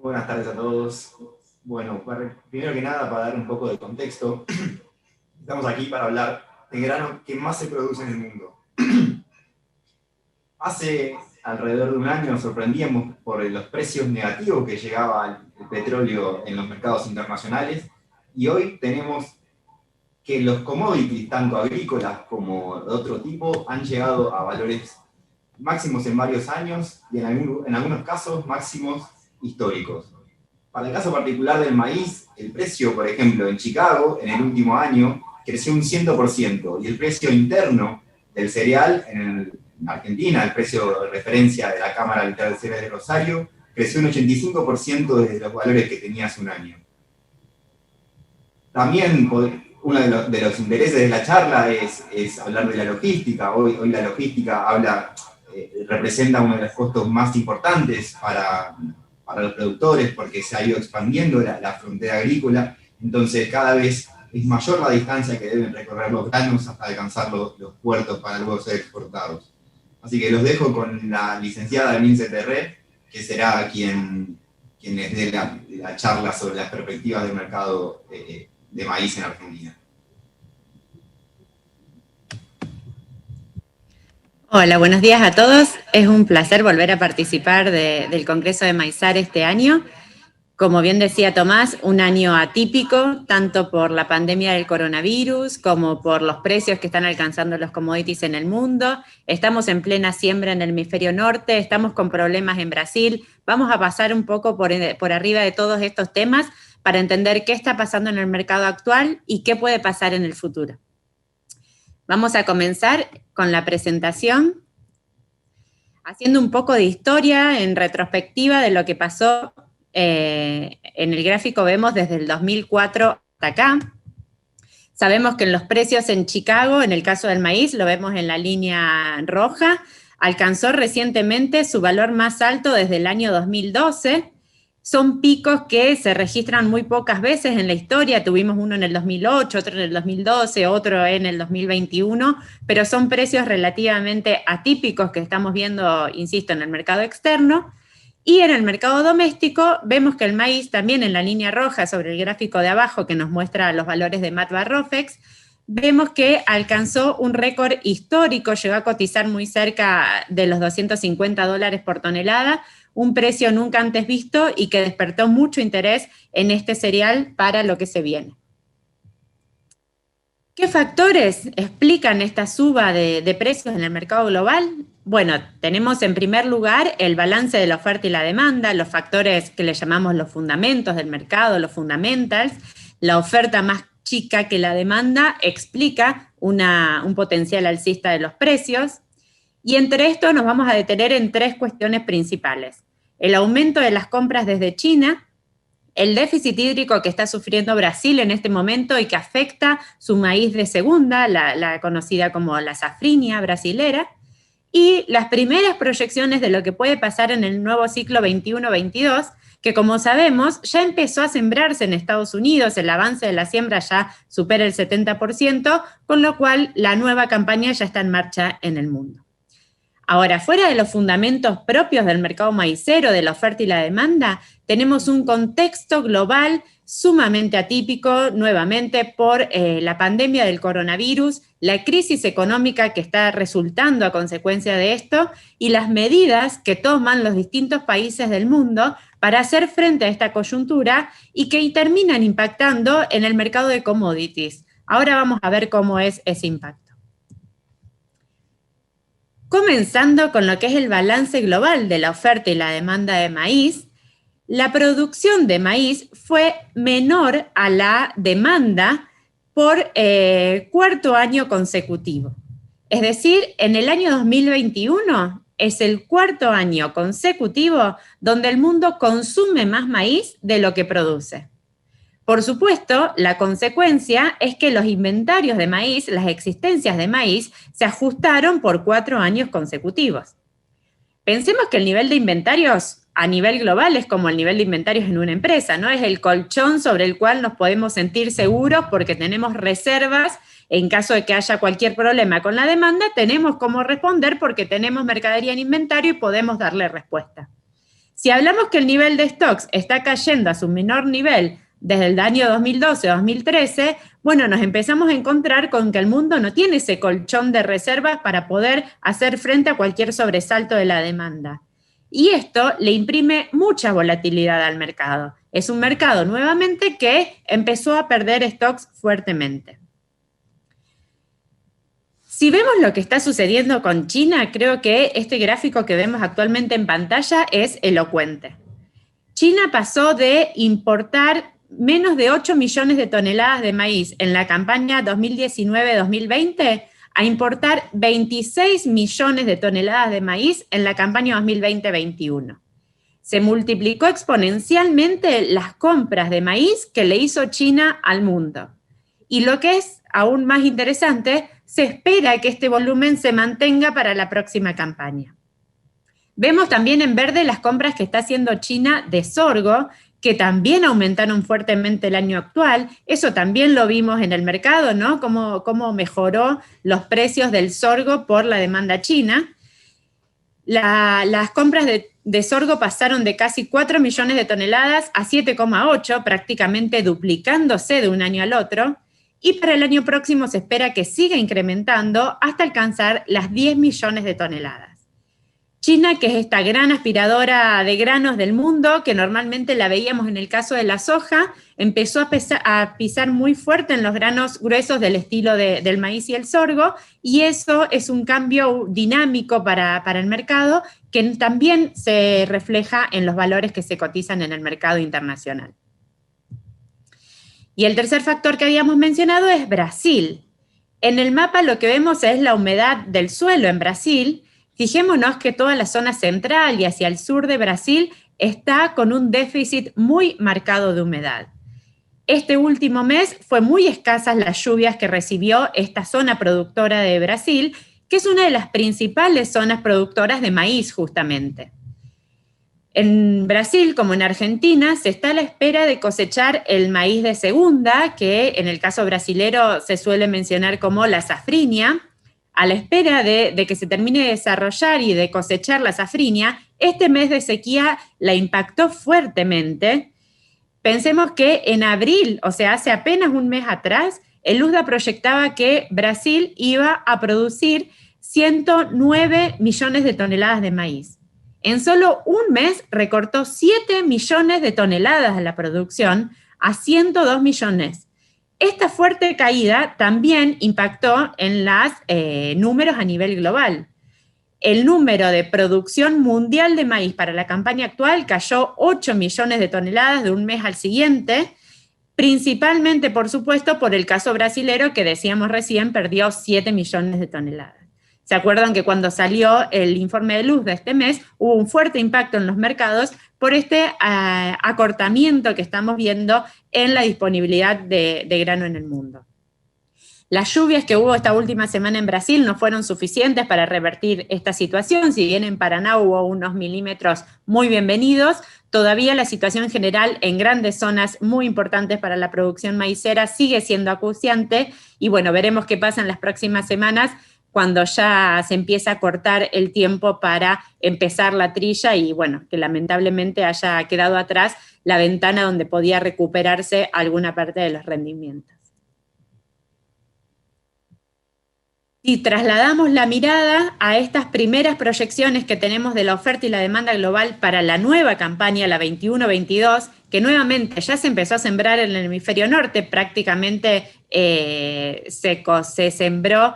Buenas tardes a todos. Bueno, primero que nada, para dar un poco de contexto, estamos aquí para hablar del grano que más se produce en el mundo. Hace alrededor de un año nos sorprendíamos por los precios negativos que llegaba el petróleo en los mercados internacionales, y hoy tenemos que los commodities, tanto agrícolas como de otro tipo, han llegado a valores máximos en varios años y en algunos casos máximos históricos. Para el caso particular del maíz, el precio, por ejemplo, en Chicago, en el último año, creció un 100%, y el precio interno del cereal en Argentina, el precio de referencia de la Cámara Literal de Cereales de Rosario, creció un 85% desde los valores que tenía hace un año. También uno de los intereses de la charla es hablar de la logística. Hoy la logística representa uno de los costos más importantes para los productores, porque se ha ido expandiendo la frontera agrícola. Entonces cada vez es mayor la distancia que deben recorrer los granos hasta alcanzar los puertos para luego ser exportados. Así que los dejo con la licenciada Mince Terré, que será quien les dé la charla sobre las perspectivas del mercado de maíz en Argentina. Hola, buenos días a todos. Es un placer volver a participar del Congreso de Maizar este año. Como bien decía Tomás, un año atípico, tanto por la pandemia del coronavirus como por los precios que están alcanzando los commodities en el mundo. Estamos en plena siembra en el hemisferio norte, estamos con problemas en Brasil. Vamos a pasar un poco por arriba de todos estos temas para entender qué está pasando en el mercado actual y qué puede pasar en el futuro. Vamos a comenzar con la presentación, haciendo un poco de historia en retrospectiva de lo que pasó. En el gráfico vemos desde el 2004 hasta acá. Sabemos que en los precios en Chicago, en el caso del maíz, lo vemos en la línea roja, alcanzó recientemente su valor más alto desde el año 2012. Son picos que se registran muy pocas veces en la historia. Tuvimos uno en el 2008, otro en el 2012, otro en el 2021, pero son precios relativamente atípicos que estamos viendo, insisto, en el mercado externo. Y en el mercado doméstico vemos que el maíz, también en la línea roja sobre el gráfico de abajo que nos muestra los valores de Matbarrofex, vemos que alcanzó un récord histórico, llegó a cotizar muy cerca de los $250 por tonelada, un precio nunca antes visto y que despertó mucho interés en este cereal para lo que se viene. ¿Qué factores explican esta suba de precios en el mercado global? Bueno, tenemos en primer lugar el balance de la oferta y la demanda, los factores que le llamamos los fundamentos del mercado, los fundamentals. La oferta más chica que la demanda explica un potencial alcista de los precios. Y entre esto nos vamos a detener en tres cuestiones principales: el aumento de las compras desde China, el déficit hídrico que está sufriendo Brasil en este momento y que afecta su maíz de segunda, la conocida como la safrinha brasilera, y las primeras proyecciones de lo que puede pasar en el nuevo ciclo 21-22, que como sabemos ya empezó a sembrarse en Estados Unidos, el avance de la siembra ya supera el 70%, con lo cual la nueva campaña ya está en marcha en el mundo. Ahora, fuera de los fundamentos propios del mercado maicero, de la oferta y la demanda, tenemos un contexto global sumamente atípico, nuevamente por la pandemia del coronavirus, la crisis económica que está resultando a consecuencia de esto y las medidas que toman los distintos países del mundo para hacer frente a esta coyuntura y que terminan impactando en el mercado de commodities. Ahora vamos a ver cómo es ese impacto. Comenzando con lo que es el balance global de la oferta y la demanda de maíz, la producción de maíz fue menor a la demanda por cuarto año consecutivo. Es decir, en el año 2021 es el cuarto año consecutivo donde el mundo consume más maíz de lo que produce. Por supuesto, la consecuencia es que los inventarios de maíz, las existencias de maíz, se ajustaron por 4 años consecutivos. Pensemos que el nivel de inventarios a nivel global es como el nivel de inventarios en una empresa, ¿no? Es el colchón sobre el cual nos podemos sentir seguros porque tenemos reservas en caso de que haya cualquier problema con la demanda, tenemos cómo responder porque tenemos mercadería en inventario y podemos darle respuesta. Si hablamos que el nivel de stocks está cayendo a su menor nivel desde el año 2012-2013, bueno, nos empezamos a encontrar con que el mundo no tiene ese colchón de reservas para poder hacer frente a cualquier sobresalto de la demanda. Y esto le imprime mucha volatilidad al mercado. Es un mercado nuevamente que empezó a perder stocks fuertemente. Si vemos lo que está sucediendo con China, creo que este gráfico que vemos actualmente en pantalla es elocuente. China pasó de importar menos de 8 millones de toneladas de maíz en la campaña 2019-2020 a importar 26 millones de toneladas de maíz en la campaña 2020-21. Se multiplicó exponencialmente las compras de maíz que le hizo China al mundo. Y lo que es aún más interesante, se espera que este volumen se mantenga para la próxima campaña. Vemos también en verde las compras que está haciendo China de sorgo, que también aumentaron fuertemente el año actual. Eso también lo vimos en el mercado, ¿no? Cómo mejoró los precios del sorgo por la demanda china. Las compras de sorgo pasaron de casi 4 millones de toneladas a 7,8, prácticamente duplicándose de un año al otro. Y para el año próximo se espera que siga incrementando hasta alcanzar las 10 millones de toneladas. China, que es esta gran aspiradora de granos del mundo, que normalmente la veíamos en el caso de la soja, empezó a pisar muy fuerte en los granos gruesos del estilo del maíz y el sorgo, y eso es un cambio dinámico para el mercado que también se refleja en los valores que se cotizan en el mercado internacional. Y el tercer factor que habíamos mencionado es Brasil. En el mapa lo que vemos es la humedad del suelo en Brasil. Fijémonos que toda la zona central y hacia el sur de Brasil está con un déficit muy marcado de humedad. Este último mes fue muy escasas las lluvias que recibió esta zona productora de Brasil, que es una de las principales zonas productoras de maíz justamente. En Brasil, como en Argentina, se está a la espera de cosechar el maíz de segunda, que en el caso brasilero se suele mencionar como la safrinha. A la espera de que se termine de desarrollar y de cosechar la safrinha, este mes de sequía la impactó fuertemente. Pensemos que en abril, o sea, hace apenas un mes atrás, el USDA proyectaba que Brasil iba a producir 109 millones de toneladas de maíz. En solo un mes recortó 7 millones de toneladas de la producción a 102 millones. Esta fuerte caída también impactó en los números a nivel global. El número de producción mundial de maíz para la campaña actual cayó 8 millones de toneladas de un mes al siguiente, principalmente, por supuesto, por el caso brasilero que decíamos recién, perdió 7 millones de toneladas. ¿Se acuerdan que cuando salió el informe de luz de este mes hubo un fuerte impacto en los mercados por este acortamiento que estamos viendo en la disponibilidad de grano en el mundo? Las lluvias que hubo esta última semana en Brasil no fueron suficientes para revertir esta situación. Si bien en Paraná hubo unos milímetros muy bienvenidos, todavía la situación general en grandes zonas muy importantes para la producción maicera sigue siendo acuciante y bueno, veremos qué pasa en las próximas semanas cuando ya se empieza a cortar el tiempo para empezar la trilla y bueno, que lamentablemente haya quedado atrás la ventana donde podía recuperarse alguna parte de los rendimientos. Si trasladamos la mirada a estas primeras proyecciones que tenemos de la oferta y la demanda global para la nueva campaña, la 21-22, que nuevamente ya se empezó a sembrar en el hemisferio norte, prácticamente se sembró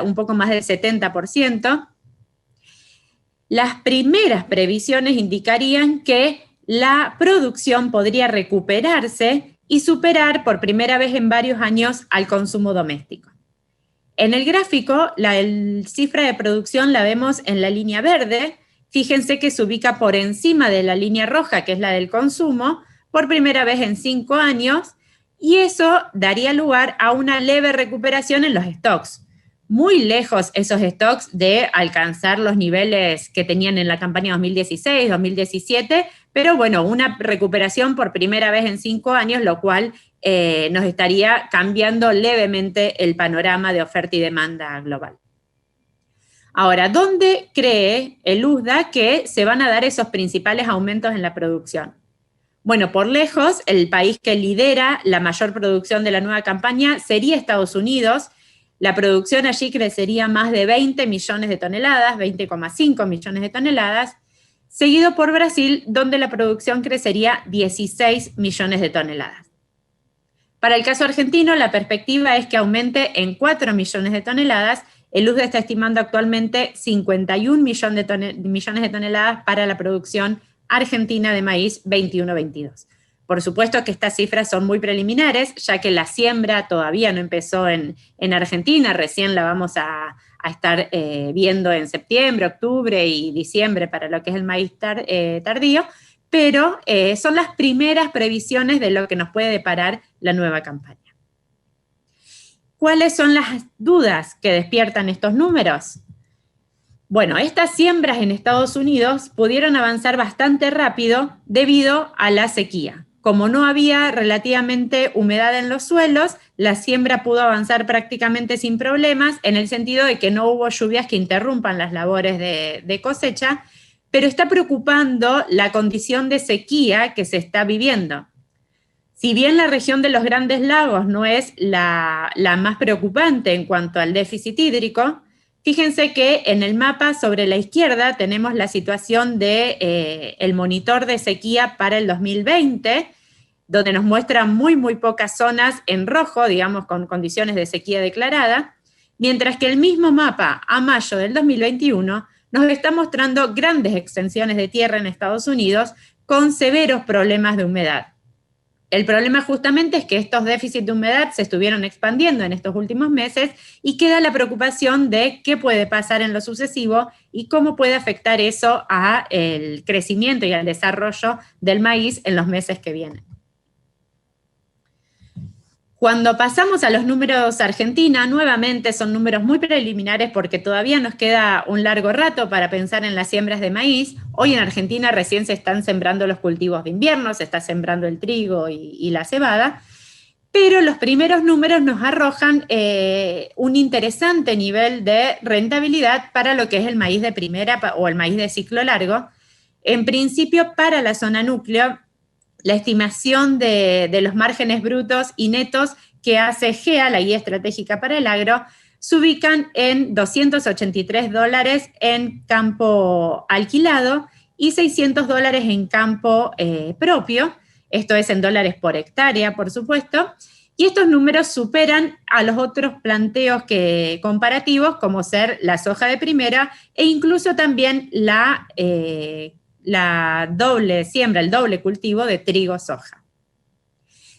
un poco más del 70%, las primeras previsiones indicarían que la producción podría recuperarse y superar por primera vez en varios años al consumo doméstico. En el gráfico, la cifra de producción la vemos en la línea verde. Fíjense que se ubica por encima de la línea roja, que es la del consumo, por primera vez en 5 años, y eso daría lugar a una leve recuperación en los stocks. Muy lejos esos stocks de alcanzar los niveles que tenían en la campaña 2016, 2017, pero bueno, una recuperación por primera vez en 5 años, lo cual nos estaría cambiando levemente el panorama de oferta y demanda global. Ahora, ¿dónde cree el USDA que se van a dar esos principales aumentos en la producción? Bueno, por lejos, el país que lidera la mayor producción de la nueva campaña sería Estados Unidos. La producción allí crecería más de 20 millones de toneladas, 20,5 millones de toneladas, seguido por Brasil, donde la producción crecería 16 millones de toneladas. Para el caso argentino, la perspectiva es que aumente en 4 millones de toneladas. El USDA está estimando actualmente 51 millones de toneladas para la producción argentina de maíz 21-22. Por supuesto que estas cifras son muy preliminares, ya que la siembra todavía no empezó en Argentina, recién la vamos a estar viendo en septiembre, octubre y diciembre para lo que es el maíz tardío, pero son las primeras previsiones de lo que nos puede deparar la nueva campaña. ¿Cuáles son las dudas que despiertan estos números? Bueno, estas siembras en Estados Unidos pudieron avanzar bastante rápido debido a la sequía. Como no había relativamente humedad en los suelos, la siembra pudo avanzar prácticamente sin problemas, en el sentido de que no hubo lluvias que interrumpan las labores de cosecha, pero está preocupando la condición de sequía que se está viviendo. Si bien la región de los Grandes Lagos no es la más preocupante en cuanto al déficit hídrico, fíjense que en el mapa sobre la izquierda tenemos la situación del monitor de sequía para el 2020, donde nos muestra muy pocas zonas en rojo, digamos, con condiciones de sequía declarada, mientras que el mismo mapa a mayo del 2021 nos está mostrando grandes extensiones de tierra en Estados Unidos con severos problemas de humedad. El problema justamente es que estos déficits de humedad se estuvieron expandiendo en estos últimos meses y queda la preocupación de qué puede pasar en lo sucesivo y cómo puede afectar eso al crecimiento y al desarrollo del maíz en los meses que vienen. Cuando pasamos a los números Argentina, nuevamente son números muy preliminares porque todavía nos queda un largo rato para pensar en las siembras de maíz. Hoy en Argentina recién se están sembrando los cultivos de invierno, se está sembrando el trigo y la cebada, pero los primeros números nos arrojan un interesante nivel de rentabilidad para lo que es el maíz de primera o el maíz de ciclo largo. En principio, para la zona núcleo, la estimación de los márgenes brutos y netos que hace GEA, la Guía Estratégica para el Agro, se ubican en $283 en campo alquilado y $600 en campo propio, esto es en dólares por hectárea, por supuesto, y estos números superan a los otros planteos comparativos, como ser la soja de primera e incluso también la doble siembra, el doble cultivo de trigo-soja.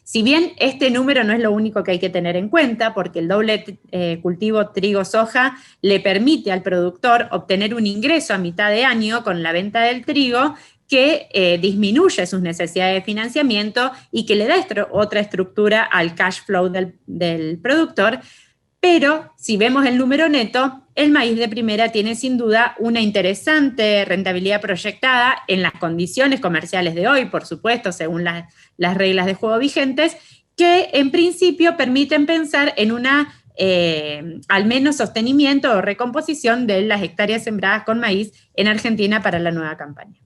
Si bien este número no es lo único que hay que tener en cuenta, porque el doble cultivo trigo-soja le permite al productor obtener un ingreso a mitad de año con la venta del trigo que disminuye sus necesidades de financiamiento y que le da otra estructura al cash flow del productor. Pero si vemos el número neto, el maíz de primera tiene sin duda una interesante rentabilidad proyectada en las condiciones comerciales de hoy, por supuesto, según las reglas de juego vigentes, que en principio permiten pensar en una al menos sostenimiento o recomposición de las hectáreas sembradas con maíz en Argentina para la nueva campaña.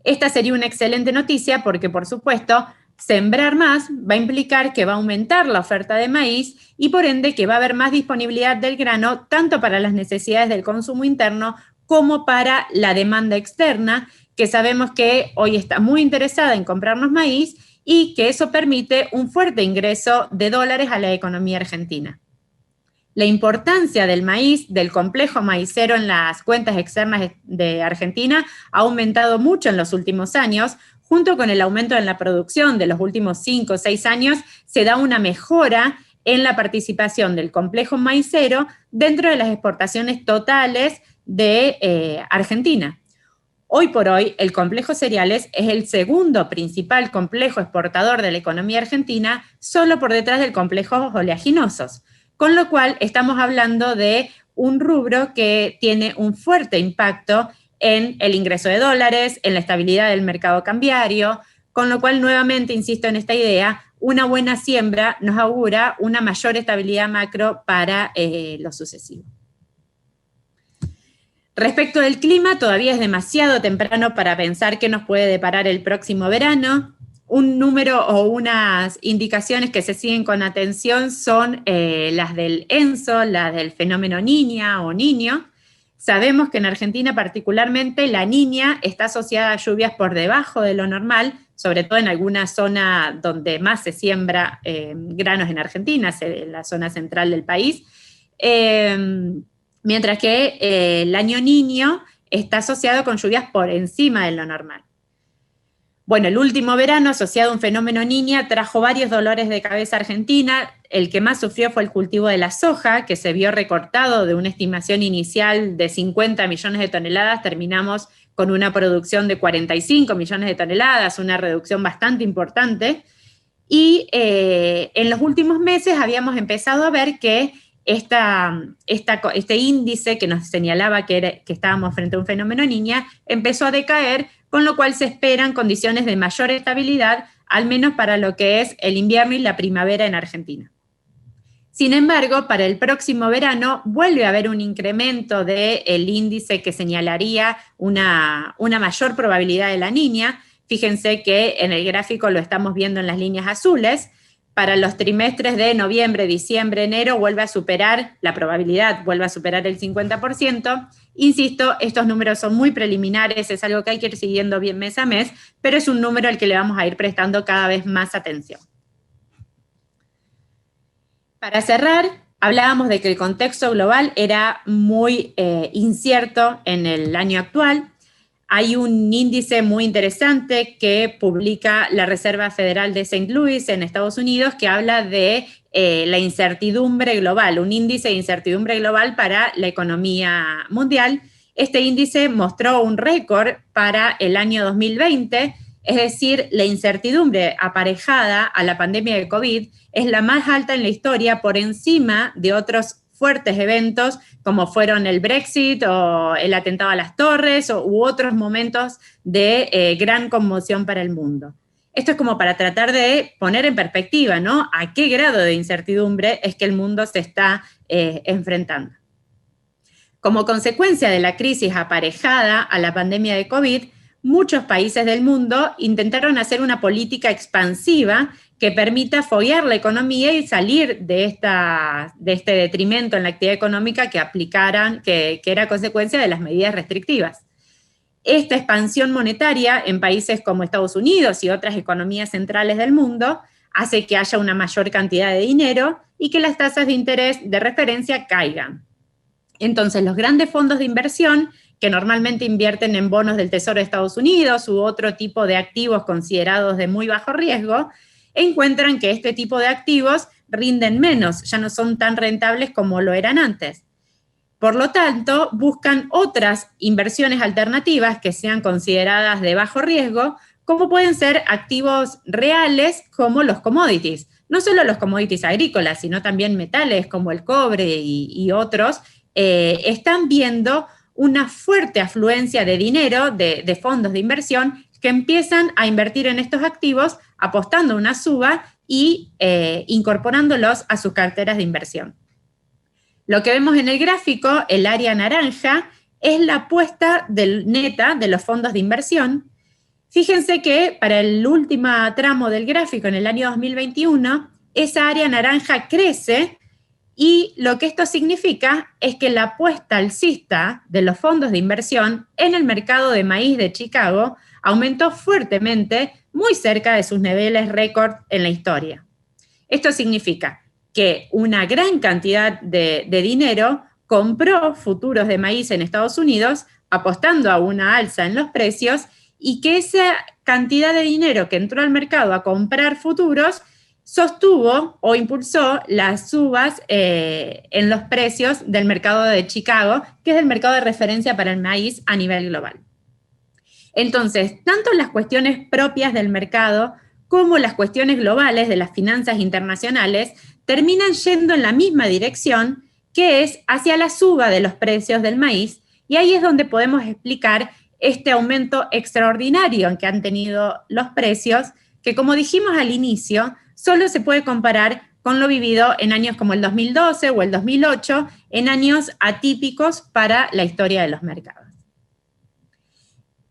Esta sería una excelente noticia porque, por supuesto, sembrar más va a implicar que va a aumentar la oferta de maíz y por ende que va a haber más disponibilidad del grano tanto para las necesidades del consumo interno como para la demanda externa, que sabemos que hoy está muy interesada en comprarnos maíz y que eso permite un fuerte ingreso de dólares a la economía argentina. La importancia del maíz, del complejo maicero en las cuentas externas de Argentina ha aumentado mucho en los últimos años. Junto con el aumento en la producción de los últimos 5 o 6 años, se da una mejora en la participación del complejo maicero dentro de las exportaciones totales de Argentina. Hoy por hoy, el complejo cereales es el segundo principal complejo exportador de la economía argentina, solo por detrás del complejo oleaginosos. Con lo cual, estamos hablando de un rubro que tiene un fuerte impacto en el ingreso de dólares, en la estabilidad del mercado cambiario, con lo cual, nuevamente, insisto en esta idea, una buena siembra nos augura una mayor estabilidad macro para lo sucesivo. Respecto del clima, todavía es demasiado temprano para pensar qué nos puede deparar el próximo verano. Un número o unas indicaciones que se siguen con atención son las del ENSO, las del fenómeno Niña o Niño. Sabemos que en Argentina particularmente la Niña está asociada a lluvias por debajo de lo normal, sobre todo en alguna zona donde más se siembra granos en Argentina, en la zona central del país. Mientras que el año Niño está asociado con lluvias por encima de lo normal. Bueno, el último verano asociado a un fenómeno Niña trajo varios dolores de cabeza a Argentina. El que más sufrió fue el cultivo de la soja, que se vio recortado de una estimación inicial de 50 millones de toneladas, terminamos con una producción de 45 millones de toneladas, una reducción bastante importante. Y en los últimos meses habíamos empezado a ver que este índice que nos señalaba que estábamos frente a un fenómeno Niña empezó a decaer, con lo cual se esperan condiciones de mayor estabilidad, al menos para lo que es el invierno y la primavera en Argentina. Sin embargo, para el próximo verano vuelve a haber un incremento del índice que señalaría una mayor probabilidad de la Niña. Fíjense que en el gráfico lo estamos viendo en las líneas azules. Para los trimestres de noviembre, diciembre, enero, la probabilidad vuelve a superar el 50%. Insisto, estos números son muy preliminares, es algo que hay que ir siguiendo bien mes a mes, pero es un número al que le vamos a ir prestando cada vez más atención. Para cerrar, hablábamos de que el contexto global era muy incierto en el año actual. Hay un índice muy interesante que publica la Reserva Federal de St. Louis en Estados Unidos que habla de la incertidumbre global, un índice de incertidumbre global para la economía mundial. Este índice mostró un récord para el año 2020, es decir, la incertidumbre aparejada a la pandemia de COVID es la más alta en la historia por encima de otros fuertes eventos como fueron el Brexit o el atentado a las torres u otros momentos de gran conmoción para el mundo. Esto es como para tratar de poner en perspectiva, ¿no? A qué grado de incertidumbre es que el mundo se está enfrentando. Como consecuencia de la crisis aparejada a la pandemia de COVID, muchos países del mundo intentaron hacer una política expansiva que permita foguear la economía y salir de este detrimento en la actividad económica que era consecuencia de las medidas restrictivas. Esta expansión monetaria en países como Estados Unidos y otras economías centrales del mundo hace que haya una mayor cantidad de dinero y que las tasas de interés de referencia caigan. Entonces, los grandes fondos de inversión, que normalmente invierten en bonos del Tesoro de Estados Unidos u otro tipo de activos considerados de muy bajo riesgo, encuentran que este tipo de activos rinden menos, ya no son tan rentables como lo eran antes. Por lo tanto, buscan otras inversiones alternativas que sean consideradas de bajo riesgo, como pueden ser activos reales como los commodities. No solo los commodities agrícolas, sino también metales como el cobre y otros, están viendo una fuerte afluencia de dinero de fondos de inversión que empiezan a invertir en estos activos apostando una suba y incorporándolos a sus carteras de inversión. Lo que vemos en el gráfico, el área naranja, es la apuesta neta de los fondos de inversión. Fíjense que para el último tramo del gráfico, en el año 2021, esa área naranja crece y lo que esto significa es que la apuesta alcista de los fondos de inversión en el mercado de maíz de Chicago aumentó fuertemente, muy cerca de sus niveles récord en la historia. Esto significa que una gran cantidad de dinero compró futuros de maíz en Estados Unidos, apostando a una alza en los precios, y que esa cantidad de dinero que entró al mercado a comprar futuros sostuvo o impulsó las subas en los precios del mercado de Chicago, que es el mercado de referencia para el maíz a nivel global. Entonces, tanto las cuestiones propias del mercado como las cuestiones globales de las finanzas internacionales terminan yendo en la misma dirección, que es hacia la suba de los precios del maíz, y ahí es donde podemos explicar este aumento extraordinario en que han tenido los precios, que como dijimos al inicio, solo se puede comparar con lo vivido en años como el 2012 o el 2008, en años atípicos para la historia de los mercados.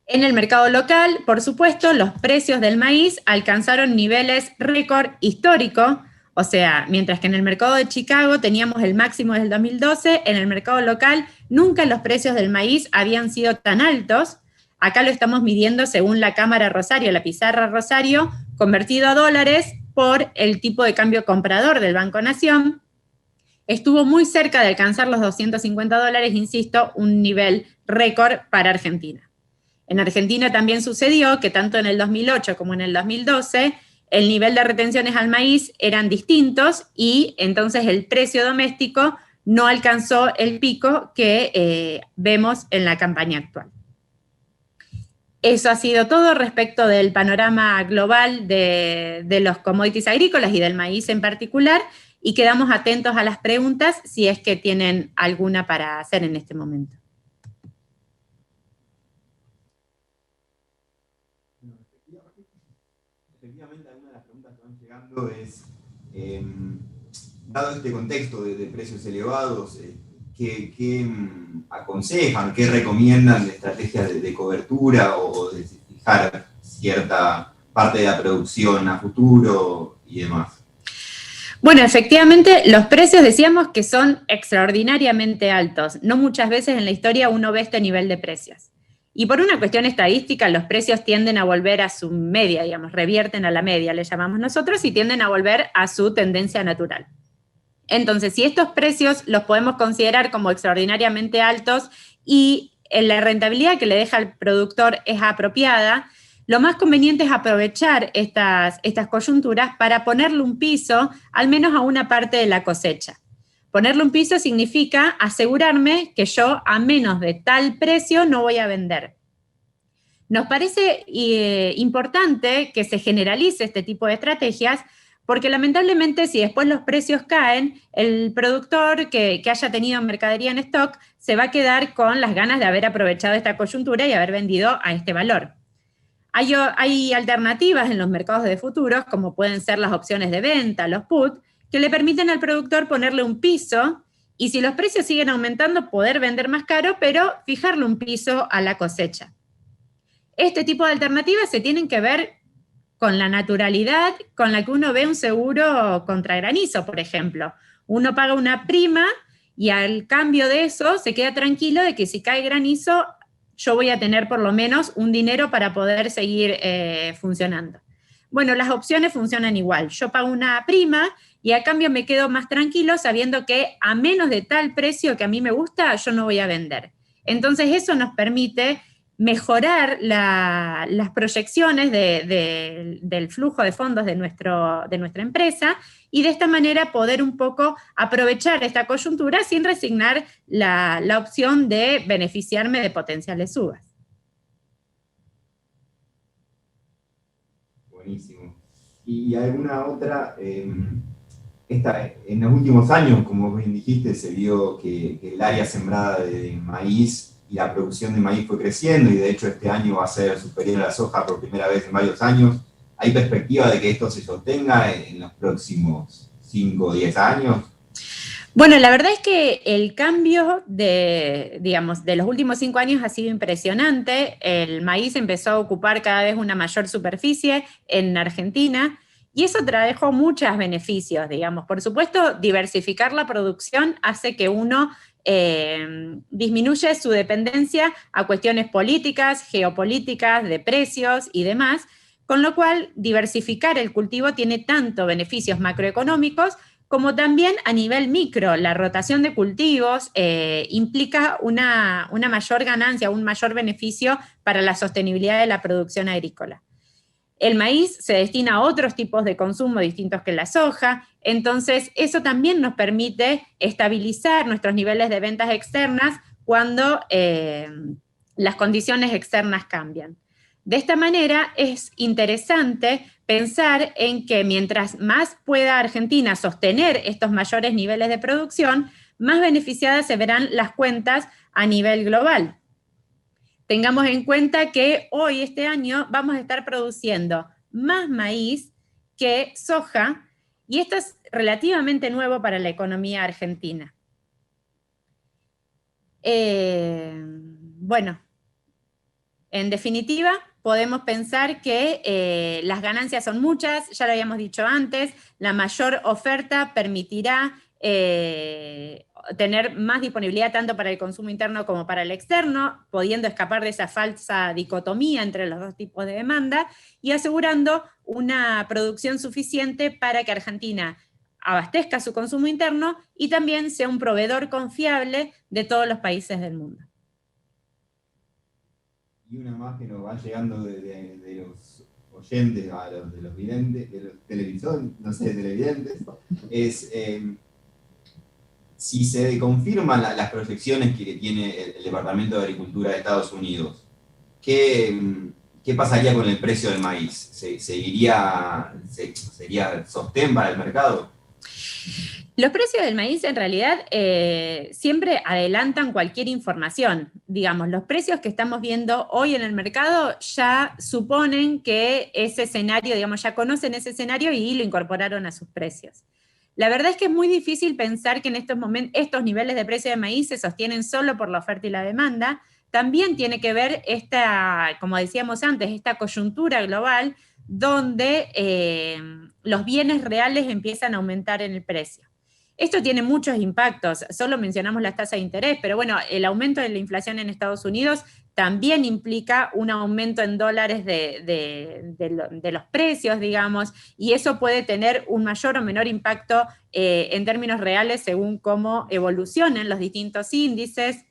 En el mercado local, por supuesto, los precios del maíz alcanzaron niveles récord histórico, o sea, mientras que en el mercado de Chicago teníamos el máximo desde el 2012, en el mercado local nunca los precios del maíz habían sido tan altos. Acá lo estamos midiendo según la cámara Rosario, la pizarra Rosario, convertido a dólares por el tipo de cambio comprador del Banco Nación. Estuvo muy cerca de alcanzar los $250, insisto, un nivel récord para Argentina. En Argentina también sucedió que tanto en el 2008 como en el 2012 el nivel de retenciones al maíz eran distintos y entonces el precio doméstico no alcanzó el pico que vemos en la campaña actual. Eso ha sido todo respecto del panorama global de los commodities agrícolas y del maíz en particular, y quedamos atentos a las preguntas si es que tienen alguna para hacer en este momento. Efectivamente, algunas de las preguntas que van llegando es, dado este contexto de precios elevados, ¿qué aconsejan, qué recomiendan de estrategias de cobertura o de fijar cierta parte de la producción a futuro y demás? Bueno, efectivamente, los precios decíamos que son extraordinariamente altos. No muchas veces en la historia uno ve este nivel de precios. Y por una cuestión estadística, los precios tienden a volver a su media, digamos, revierten a la media, le llamamos nosotros, y tienden a volver a su tendencia natural. Entonces, si estos precios los podemos considerar como extraordinariamente altos y la rentabilidad que le deja al productor es apropiada, lo más conveniente es aprovechar estas coyunturas para ponerle un piso, al menos a una parte de la cosecha. Ponerle un piso significa asegurarme que yo a menos de tal precio no voy a vender. Nos parece importante que se generalice este tipo de estrategias porque lamentablemente si después los precios caen, el productor que haya tenido mercadería en stock se va a quedar con las ganas de haber aprovechado esta coyuntura y haber vendido a este valor. Hay alternativas en los mercados de futuros, como pueden ser las opciones de venta, los put, que le permiten al productor ponerle un piso y si los precios siguen aumentando, poder vender más caro, pero fijarle un piso a la cosecha. Este tipo de alternativas se tienen que ver con la naturalidad con la que uno ve un seguro contra granizo, por ejemplo. Uno paga una prima y al cambio de eso se queda tranquilo de que si cae granizo, yo voy a tener por lo menos un dinero para poder seguir funcionando. Bueno, las opciones funcionan igual. Yo pago una prima y a cambio me quedo más tranquilo sabiendo que a menos de tal precio que a mí me gusta, yo no voy a vender. Entonces eso nos permite mejorar las proyecciones del flujo de fondos de nuestra empresa y de esta manera poder un poco aprovechar esta coyuntura sin resignar la opción de beneficiarme de potenciales subas. Buenísimo. ¿Y alguna otra? En los últimos años, como bien dijiste, se vio que el área sembrada de maíz y la producción de maíz fue creciendo, y de hecho este año va a ser superior a la soja por primera vez en varios años. ¿Hay perspectiva de que esto se sostenga en los próximos 5 o 10 años? Bueno, la verdad es que el cambio de los últimos 5 años ha sido impresionante. El maíz empezó a ocupar cada vez una mayor superficie en Argentina, y eso trajo muchos beneficios, digamos. Por supuesto, diversificar la producción hace que uno disminuye su dependencia a cuestiones políticas, geopolíticas, de precios y demás, con lo cual diversificar el cultivo tiene tanto beneficios macroeconómicos como también a nivel micro. La rotación de cultivos implica una mayor ganancia, un mayor beneficio para la sostenibilidad de la producción agrícola. El maíz se destina a otros tipos de consumo distintos que la soja, entonces eso también nos permite estabilizar nuestros niveles de ventas externas cuando las condiciones externas cambian. De esta manera es interesante pensar en que mientras más pueda Argentina sostener estos mayores niveles de producción, más beneficiadas se verán las cuentas a nivel global. Tengamos en cuenta que hoy, este año, vamos a estar produciendo más maíz que soja, y relativamente nuevo para la economía argentina. Bueno, en definitiva, podemos pensar que las ganancias son muchas, ya lo habíamos dicho antes, la mayor oferta permitirá tener más disponibilidad tanto para el consumo interno como para el externo, pudiendo escapar de esa falsa dicotomía entre los dos tipos de demanda y asegurando una producción suficiente para que Argentina abastezca su consumo interno y también sea un proveedor confiable de todos los países del mundo. Y una más que nos va llegando de los oyentes de los videntes, de los televisores, no sé, televidentes, es si se confirman las proyecciones que tiene el Departamento de Agricultura de Estados Unidos, ¿qué pasaría con el precio del maíz? ¿Sería sostén para el mercado? Los precios del maíz en realidad siempre adelantan cualquier información. Digamos, los precios que estamos viendo hoy en el mercado ya suponen que ese escenario, digamos, ya conocen ese escenario y lo incorporaron a sus precios. La verdad es que es muy difícil pensar que en estos momentos estos niveles de precio de maíz se sostienen solo por la oferta y la demanda. También tiene que ver como decíamos antes, esta coyuntura global donde los bienes reales empiezan a aumentar en el precio. Esto tiene muchos impactos, solo mencionamos las tasas de interés, pero bueno, el aumento de la inflación en Estados Unidos también implica un aumento en dólares de los precios, digamos, y eso puede tener un mayor o menor impacto en términos reales según cómo evolucionen los distintos índices.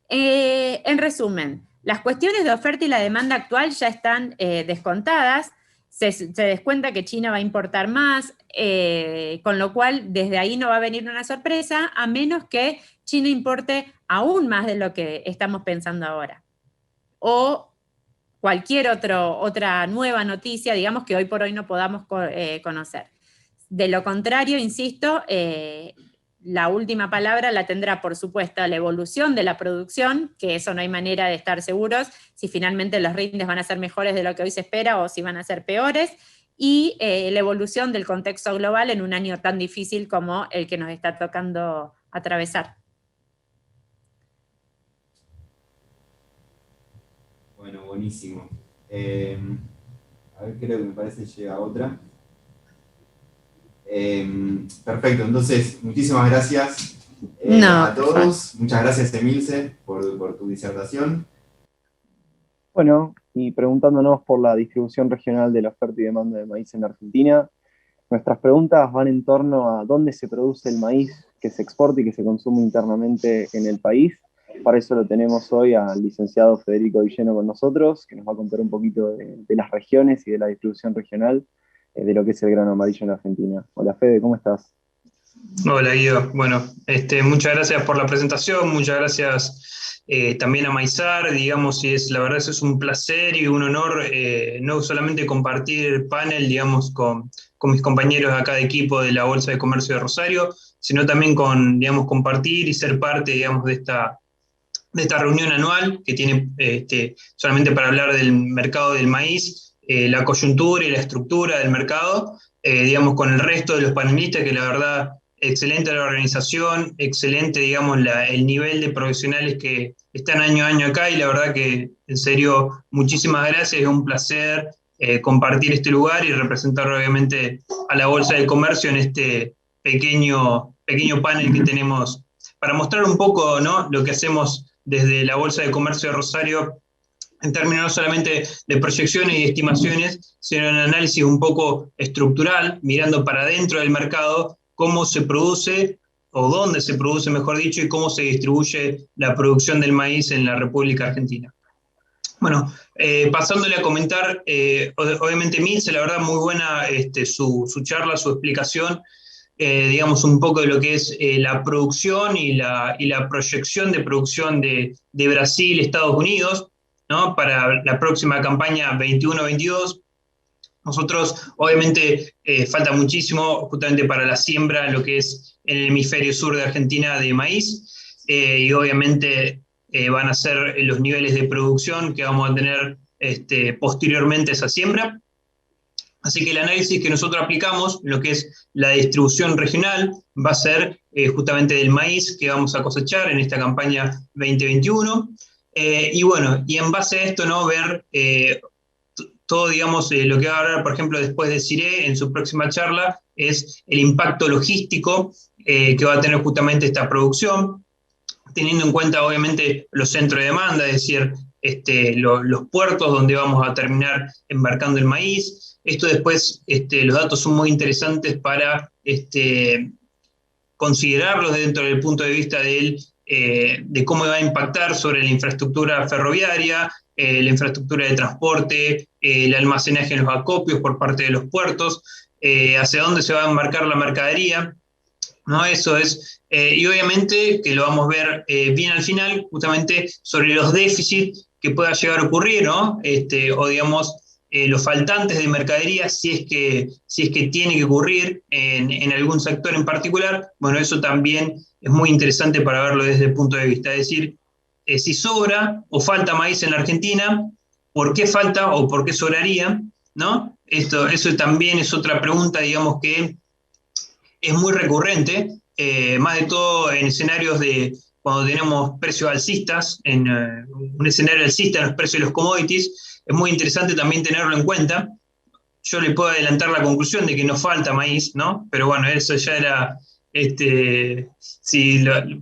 En resumen, las cuestiones de oferta y la demanda actual ya están descontadas. Se descuenta que China va a importar más, con lo cual desde ahí no va a venir una sorpresa, a menos que China importe aún más de lo que estamos pensando ahora. O cualquier otra nueva noticia, digamos, que hoy por hoy no podamos conocer. De lo contrario, insisto, la última palabra la tendrá, por supuesto, la evolución de la producción, que eso no hay manera de estar seguros si finalmente los rindes van a ser mejores de lo que hoy se espera o si van a ser peores, y la evolución del contexto global en un año tan difícil como el que nos está tocando atravesar. Bueno, buenísimo. A ver, creo que me parece que llega otra. Perfecto, entonces, muchísimas gracias a todos. Muchas gracias, Emilce, por tu disertación. Bueno, y preguntándonos por la distribución regional de la oferta y demanda de maíz en Argentina, nuestras preguntas van en torno a dónde se produce el maíz que se exporta y que se consume internamente en el país. Para eso lo tenemos hoy al licenciado Federico Villeno con nosotros, que nos va a contar un poquito de las regiones y de la distribución regional de lo que es el grano amarillo en Argentina. Hola Fede, ¿cómo estás? Hola Guido, bueno, muchas gracias por la presentación, muchas gracias también a Maizar, digamos, la verdad es un placer y un honor no solamente compartir el panel, digamos, con mis compañeros acá de equipo de la Bolsa de Comercio de Rosario, sino también digamos, compartir y ser parte, digamos, de esta reunión anual que tiene solamente para hablar del mercado del maíz, la coyuntura y la estructura del mercado, digamos, con el resto de los panelistas, que la verdad, excelente la organización, excelente, digamos, el nivel de profesionales que están año a año acá, y la verdad que, en serio, muchísimas gracias, es un placer compartir este lugar y representar, obviamente, a la Bolsa de Comercio en este pequeño panel que tenemos para mostrar un poco, ¿no?, lo que hacemos desde la Bolsa de Comercio de Rosario, en términos no solamente de proyecciones y estimaciones, sino en análisis un poco estructural, mirando para dentro del mercado, cómo se produce, o dónde se produce, mejor dicho, y cómo se distribuye la producción del maíz en la República Argentina. Bueno, pasándole a comentar, obviamente Milce, la verdad muy buena su charla, su explicación, digamos, un poco de lo que es la producción y la proyección de producción de Brasil, Estados Unidos, ¿no?, para la próxima campaña 21-22. Nosotros, obviamente, falta muchísimo justamente para la siembra en lo que es en el hemisferio sur de Argentina de maíz, y obviamente van a ser los niveles de producción que vamos a tener posteriormente a esa siembra. Así que el análisis que nosotros aplicamos, lo que es la distribución regional, va a ser justamente del maíz que vamos a cosechar en esta campaña 2021. Y bueno, y en base a esto, ¿no? Ver todo, digamos, lo que va a hablar, por ejemplo, después de Ciré en su próxima charla, es el impacto logístico que va a tener justamente esta producción, teniendo en cuenta, obviamente, los centros de demanda, es decir, los puertos donde vamos a terminar embarcando el maíz. Esto después, los datos son muy interesantes para considerarlos dentro del punto de vista de cómo va a impactar sobre la infraestructura ferroviaria, la infraestructura de transporte, el almacenaje en los acopios por parte de los puertos, hacia dónde se va a embarcar la mercadería, ¿no? Eso es, y obviamente que lo vamos a ver bien al final, justamente sobre los déficits que pueda llegar a ocurrir, ¿no? O digamos, los faltantes de mercadería, si es que tiene que ocurrir en algún sector en particular. Bueno, eso también es muy interesante para verlo desde el punto de vista, es decir, si sobra o falta maíz en la Argentina, ¿por qué falta o por qué sobraría? ¿No? Eso también es otra pregunta, digamos, que es muy recurrente, más de todo en escenarios de cuando tenemos precios alcistas, en un escenario alcista en los precios de los commodities, es muy interesante también tenerlo en cuenta. Yo le puedo adelantar la conclusión de que no falta maíz, ¿no? Pero bueno, eso ya era,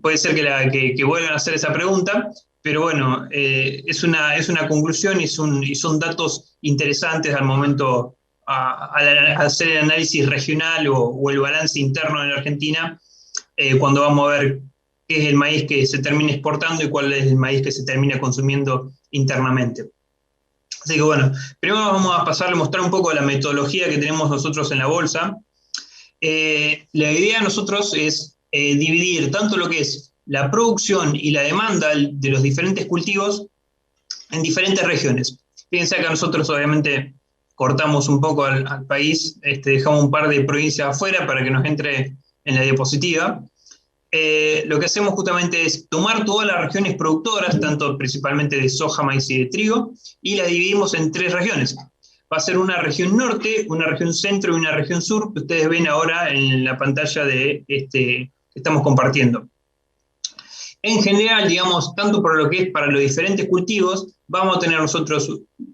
puede ser que vuelvan a hacer esa pregunta, pero bueno, es una conclusión y son datos interesantes al momento a hacer el análisis regional o el balance interno en la Argentina, cuando vamos a ver qué es el maíz que se termina exportando y cuál es el maíz que se termina consumiendo internamente. Así que bueno, primero vamos a pasar a mostrar un poco la metodología que tenemos nosotros en la bolsa. La idea de nosotros es dividir tanto lo que es la producción y la demanda de los diferentes cultivos en diferentes regiones. Fíjense acá nosotros obviamente cortamos un poco al país, dejamos un par de provincias afuera para que nos entre en la diapositiva. Lo que hacemos justamente es tomar todas las regiones productoras, tanto principalmente de soja, maíz y de trigo, y las dividimos en 3 regiones. Va a ser una región norte, una región centro y una región sur, que ustedes ven ahora en la pantalla que estamos compartiendo. En general, digamos, tanto por lo que es para los diferentes cultivos, vamos a tener nosotros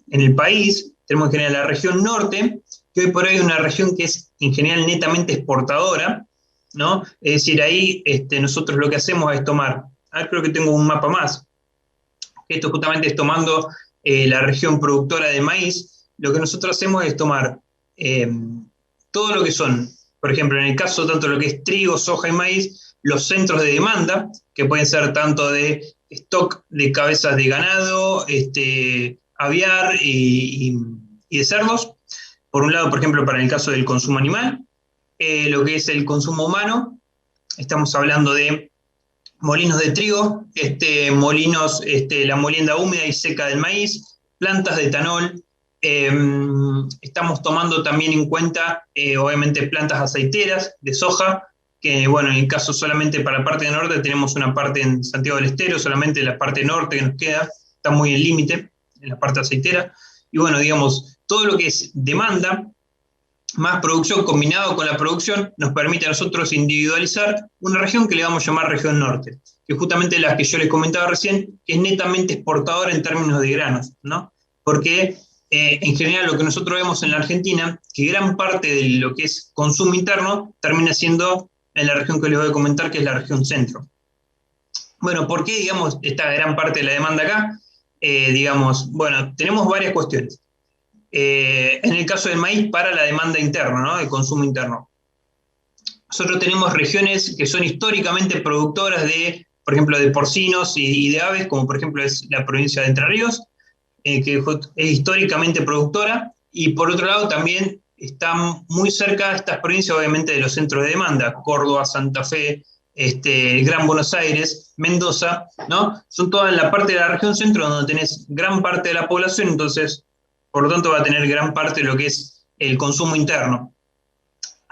en el país, tenemos en general la región norte, que hoy por hoy es una región que es en general netamente exportadora, ¿no? Es decir, ahí nosotros lo que hacemos es tomar, creo que tengo un mapa más, esto justamente es tomando la región productora de maíz. Lo que nosotros hacemos es tomar todo lo que son, por ejemplo, en el caso tanto lo que es trigo, soja y maíz, los centros de demanda, que pueden ser tanto de stock de cabezas de ganado, aviar y de cerdos, por un lado, por ejemplo, para el caso del consumo animal, lo que es el consumo humano, estamos hablando de molinos de trigo, molinos, la molienda húmeda y seca del maíz, plantas de etanol, estamos tomando también en cuenta, obviamente, plantas aceiteras de soja, que bueno, en el caso solamente para la parte del norte tenemos una parte en Santiago del Estero, solamente la parte norte que nos queda, está muy en límite, en la parte aceitera, y bueno, digamos, todo lo que es demanda, más producción combinado con la producción, nos permite a nosotros individualizar una región que le vamos a llamar región norte, que es justamente la que yo les comentaba recién, que es netamente exportadora en términos de granos, ¿no? Porque en general lo que nosotros vemos en la Argentina, que gran parte de lo que es consumo interno termina siendo en la región que les voy a comentar, que es la región centro. Bueno, ¿por qué, digamos, esta gran parte de la demanda acá? Digamos, bueno, tenemos varias cuestiones. En el caso del maíz, para la demanda interna, ¿no? El consumo interno. Nosotros tenemos regiones que son históricamente productoras de, por ejemplo, de porcinos y de aves, como por ejemplo es la provincia de Entre Ríos, que es históricamente productora, y por otro lado también están muy cerca estas provincias, obviamente, de los centros de demanda, Córdoba, Santa Fe, Gran Buenos Aires, Mendoza, ¿no? Son todas en la parte de la región centro donde tenés gran parte de la población, entonces, por lo tanto, va a tener gran parte de lo que es el consumo interno.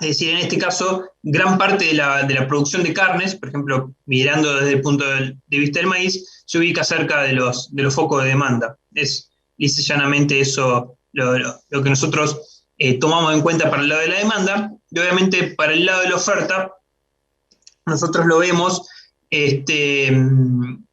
Es decir, en este caso, gran parte de la producción de carnes, por ejemplo, mirando desde el punto de vista del maíz, se ubica cerca de los focos de demanda. Es lisa y llanamente eso lo que nosotros tomamos en cuenta para el lado de la demanda, y obviamente para el lado de la oferta, nosotros lo vemos teniendo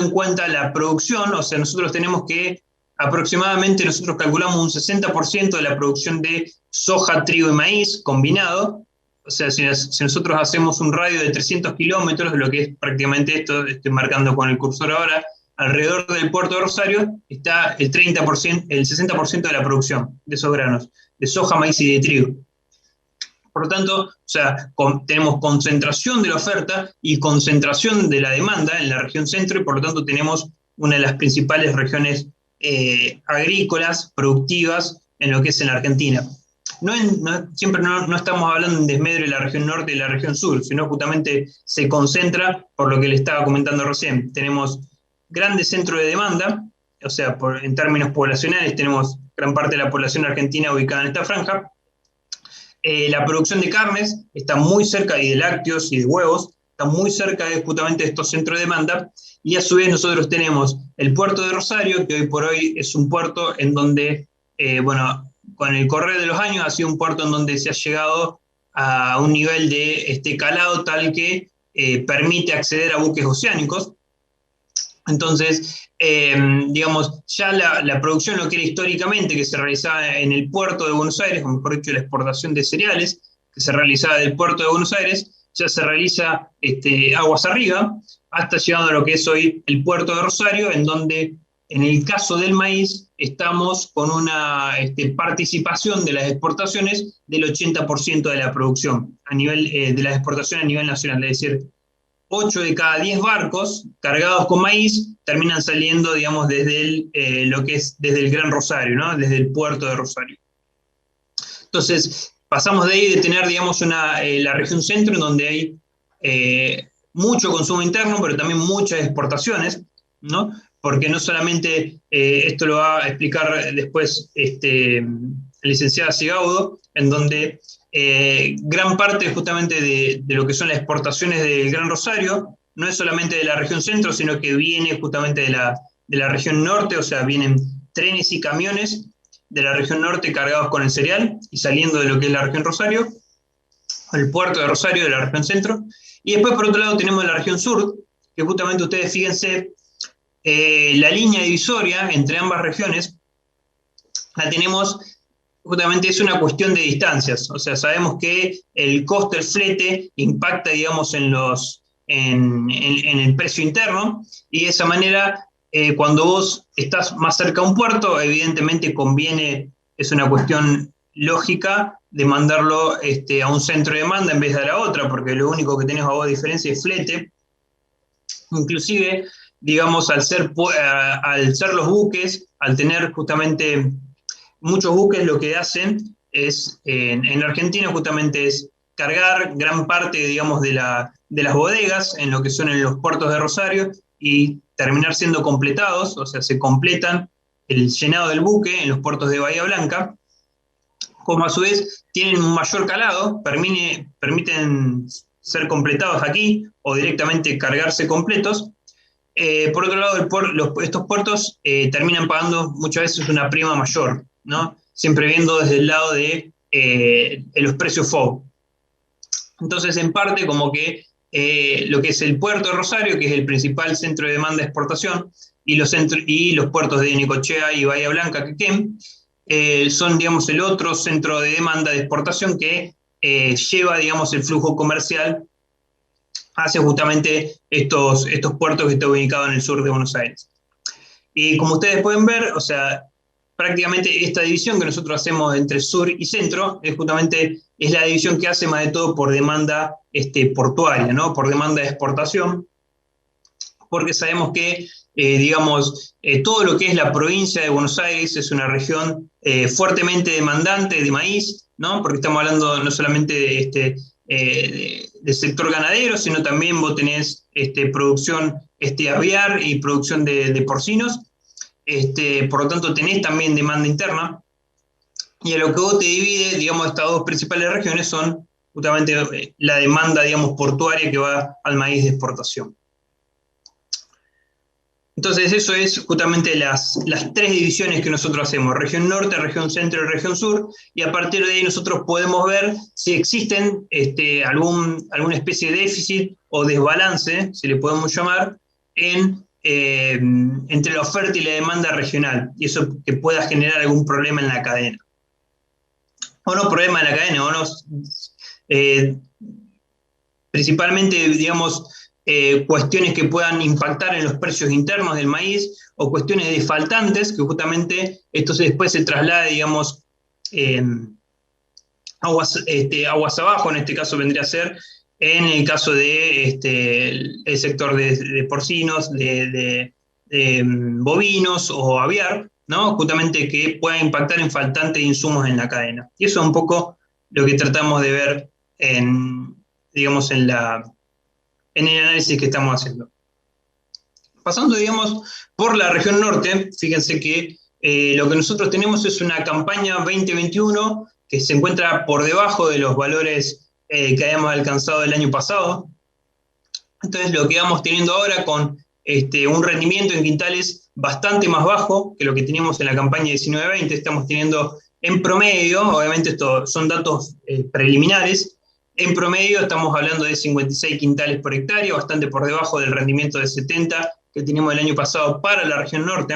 en cuenta la producción, o sea, nosotros tenemos que aproximadamente, nosotros calculamos un 60% de la producción de soja, trigo y maíz combinado. O sea, si nosotros hacemos un radio de 300 kilómetros, lo que es prácticamente esto, estoy marcando con el cursor ahora, alrededor del puerto de Rosario está el 30%, el 60% de la producción de esos granos, de soja, maíz y de trigo. Por lo tanto, o sea, tenemos concentración de la oferta y concentración de la demanda en la región centro, y por lo tanto tenemos una de las principales regiones agrícolas, productivas, en lo que es en la Argentina. Siempre no estamos hablando en desmedro de la región norte y la región sur, sino justamente se concentra por lo que le estaba comentando recién. Tenemos grandes centros de demanda, o sea, en términos poblacionales tenemos gran parte de la población argentina ubicada en esta franja. La producción de carnes está muy cerca, y de lácteos y de huevos, está muy cerca de justamente estos centros de demanda, y a su vez nosotros tenemos el puerto de Rosario, que hoy por hoy es un puerto en donde, bueno, con el correr de los años ha sido un puerto en donde se ha llegado a un nivel de calado tal que permite acceder a buques oceánicos. Entonces, digamos, ya la producción, lo que era históricamente, que se realizaba en el puerto de Buenos Aires, o mejor dicho, la exportación de cereales, que se realizaba del puerto de Buenos Aires, ya se realiza aguas arriba, hasta llegando a lo que es hoy el puerto de Rosario, en donde, en el caso del maíz, estamos con una participación de las exportaciones del 80% de la producción, a nivel de las exportaciones a nivel nacional, es decir, 8 de cada 10 barcos cargados con maíz terminan saliendo, digamos, desde lo que es desde el Gran Rosario, ¿no? Desde el puerto de Rosario. Entonces, pasamos de ahí de tener, digamos, la región centro, en donde hay mucho consumo interno, pero también muchas exportaciones, ¿no? Porque no solamente, esto lo va a explicar después la licenciada Sigaudo, en donde gran parte justamente de lo que son las exportaciones del Gran Rosario no es solamente de la región centro, sino que viene justamente de la región norte, o sea, vienen trenes y camiones de la región norte cargados con el cereal y saliendo de lo que es la región Rosario, el puerto de Rosario de la región centro. Y después, por otro lado, tenemos la región sur, que justamente ustedes fíjense, la línea divisoria entre ambas regiones la tenemos. Justamente es una cuestión de distancias, o sea, sabemos que el costo del flete impacta, digamos, en el precio interno, y de esa manera, cuando vos estás más cerca a un puerto, evidentemente conviene, es una cuestión lógica, de mandarlo a un centro de demanda en vez de a la otra, porque lo único que tenés a vos de diferencia es flete. Inclusive, digamos, al ser los buques, al tener justamente muchos buques, lo que hacen es, en Argentina justamente es cargar gran parte, digamos, de las bodegas en lo que son en los puertos de Rosario, y terminar siendo completados, o sea, se completan el llenado del buque en los puertos de Bahía Blanca, como a su vez tienen un mayor calado, permiten ser completados aquí o directamente cargarse completos. Por otro lado, estos puertos terminan pagando muchas veces una prima mayor, ¿no? Siempre viendo desde el lado de los precios FOB. Entonces, en parte, como que lo que es el puerto de Rosario, que es el principal centro de demanda de exportación, y los puertos de Necochea y Bahía Blanca, Quequén, son, digamos, el otro centro de demanda de exportación que lleva, digamos, el flujo comercial hacia justamente estos puertos que están ubicados en el sur de Buenos Aires. Y como ustedes pueden ver, o sea, prácticamente esta división que nosotros hacemos entre sur y centro es la división que hace más de todo por demanda portuaria, ¿no? Por demanda de exportación, porque sabemos que, digamos, todo lo que es la provincia de Buenos Aires es una región fuertemente demandante de maíz, ¿no? Porque estamos hablando no solamente del sector ganadero, sino también vos tenés producción aviar y producción de porcinos. Por lo tanto, tenés también demanda interna, y a lo que vos te divide, digamos, estas dos principales regiones son justamente la demanda, digamos, portuaria que va al maíz de exportación. Entonces eso es justamente las tres divisiones que nosotros hacemos, región norte, región centro y región sur, y a partir de ahí nosotros podemos ver si existen alguna especie de déficit o desbalance, si le podemos llamar, entre la oferta y la demanda regional, y eso que pueda generar algún problema en la cadena. O no problema en la cadena, o no, principalmente, digamos, cuestiones que puedan impactar en los precios internos del maíz, o cuestiones de faltantes, que justamente esto después se traslada, digamos, aguas abajo, en este caso vendría a ser, en el caso de el sector de porcinos, de bovinos o aviar, ¿no? Justamente que pueda impactar en faltantes de insumos en la cadena. Y eso es un poco lo que tratamos de ver digamos, en el análisis que estamos haciendo. Pasando, digamos, por la región norte, fíjense que lo que nosotros tenemos es una campaña 2021 que se encuentra por debajo de los valores que habíamos alcanzado el año pasado. Entonces lo que vamos teniendo ahora con un rendimiento en quintales bastante más bajo que lo que teníamos en la campaña 19-20, estamos teniendo en promedio, obviamente estos son datos preliminares, en promedio estamos hablando de 56 quintales por hectárea, bastante por debajo del rendimiento de 70 que teníamos el año pasado para la región norte.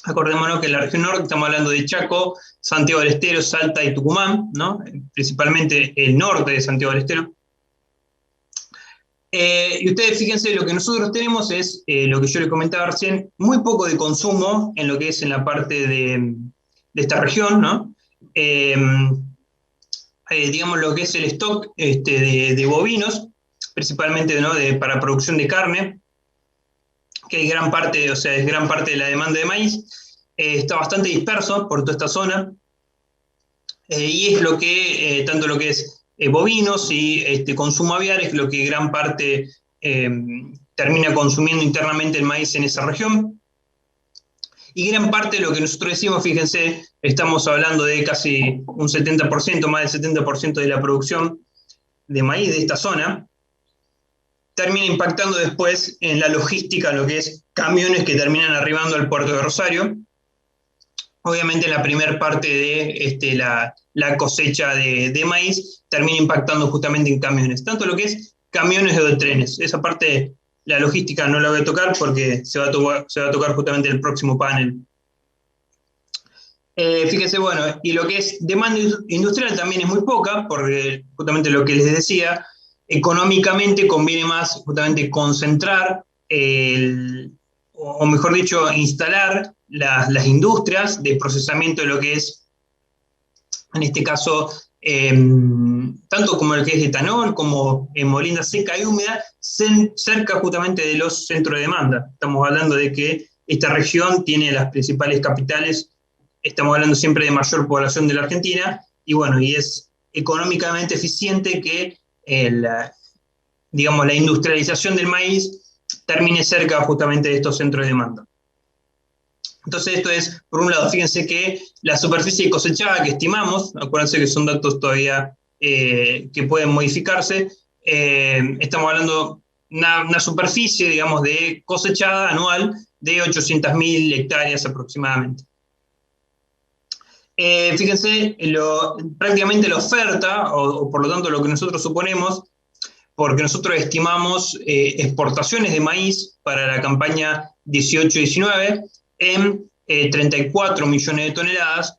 Acordémonos que en la región norte estamos hablando de Chaco, Santiago del Estero, Salta y Tucumán, ¿no? Principalmente el norte de Santiago del Estero. Y ustedes fíjense, lo que nosotros tenemos es, lo que yo les comentaba recién, muy poco de consumo en lo que es en la parte de esta región, ¿no? Digamos lo que es el stock de bovinos, principalmente, ¿no? Para producción de carne, que es gran parte, o sea, es gran parte de la demanda de maíz, está bastante disperso por toda esta zona, y es lo que, tanto lo que es bovinos y consumo aviar, es lo que gran parte termina consumiendo internamente el maíz en esa región. Y gran parte de lo que nosotros decimos, fíjense, estamos hablando de casi un 70%, más del 70% de la producción de maíz de esta zona, termina impactando después en la logística, lo que es camiones que terminan arribando al puerto de Rosario. Obviamente la primera parte de la cosecha de maíz termina impactando justamente en camiones, tanto lo que es camiones o de trenes. Esa parte, la logística no la voy a tocar porque se va a tocar justamente en el próximo panel. Fíjense, bueno, y lo que es demanda industrial también es muy poca, porque justamente lo que les decía, económicamente conviene más justamente concentrar, o mejor dicho, instalar las industrias de procesamiento de lo que es, en este caso, tanto como el que es etanol, como molienda seca y húmeda, cerca justamente de los centros de demanda. Estamos hablando de que esta región tiene las principales capitales, estamos hablando siempre de mayor población de la Argentina, y bueno, y es económicamente eficiente que digamos, la industrialización del maíz termine cerca justamente de estos centros de demanda. Entonces esto es, por un lado, fíjense que la superficie cosechada que estimamos, acuérdense que son datos todavía que pueden modificarse, estamos hablando de una superficie, digamos, de cosechada anual de 800.000 hectáreas aproximadamente. Fíjense, prácticamente la oferta, o por lo tanto lo que nosotros suponemos, porque nosotros estimamos exportaciones de maíz para la campaña 18-19 en 34 millones de toneladas.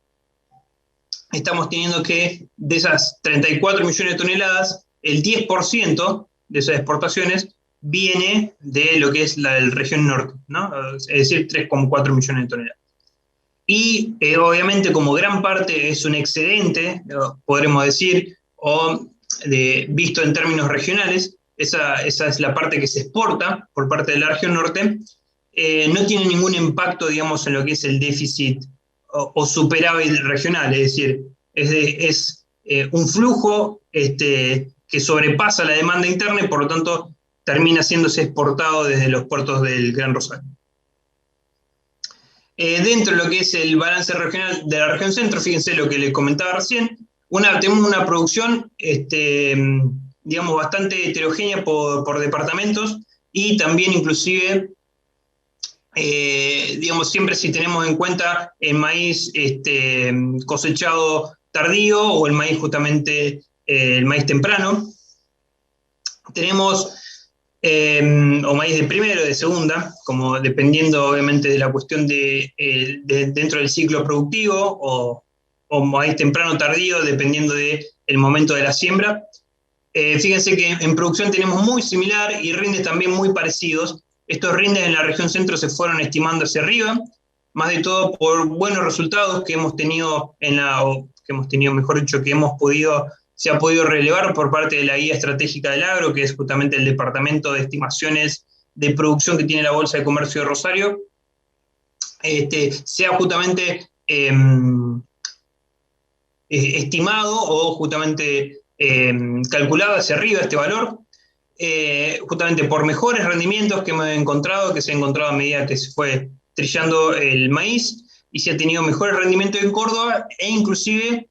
Estamos teniendo que de esas 34 millones de toneladas, el 10% de esas exportaciones viene de lo que es la región norte, ¿no? Es decir, 3,4 millones de toneladas. Y obviamente como gran parte es un excedente, podremos decir, visto en términos regionales, esa es la parte que se exporta por parte de la región norte, no tiene ningún impacto, digamos, en lo que es el déficit o superávit regional, es decir, es un flujo que sobrepasa la demanda interna y por lo tanto termina siéndose exportado desde los puertos del Gran Rosario. Dentro de lo que es el balance regional de la región centro, fíjense lo que les comentaba recién, tenemos una producción, digamos, bastante heterogénea por departamentos y también inclusive digamos, siempre si tenemos en cuenta el maíz cosechado tardío o el maíz justamente, el maíz temprano. Tenemos o maíz de primera o de segunda, como dependiendo obviamente de la cuestión de dentro del ciclo productivo, o maíz temprano o tardío, dependiendo del momento de la siembra. Fíjense que en producción tenemos muy similar y rindes también muy parecidos. Estos rindes en la región centro se fueron estimando hacia arriba, más de todo por buenos resultados que hemos tenido mejor dicho, se ha podido relevar por parte de la Guía Estratégica del Agro, que es justamente el departamento de estimaciones de producción que tiene la Bolsa de Comercio de Rosario. Se ha justamente estimado o justamente calculado hacia arriba este valor, justamente por mejores rendimientos que hemos encontrado, que se ha encontrado a medida que se fue trillando el maíz, y se ha tenido mejores rendimientos en Córdoba, e inclusive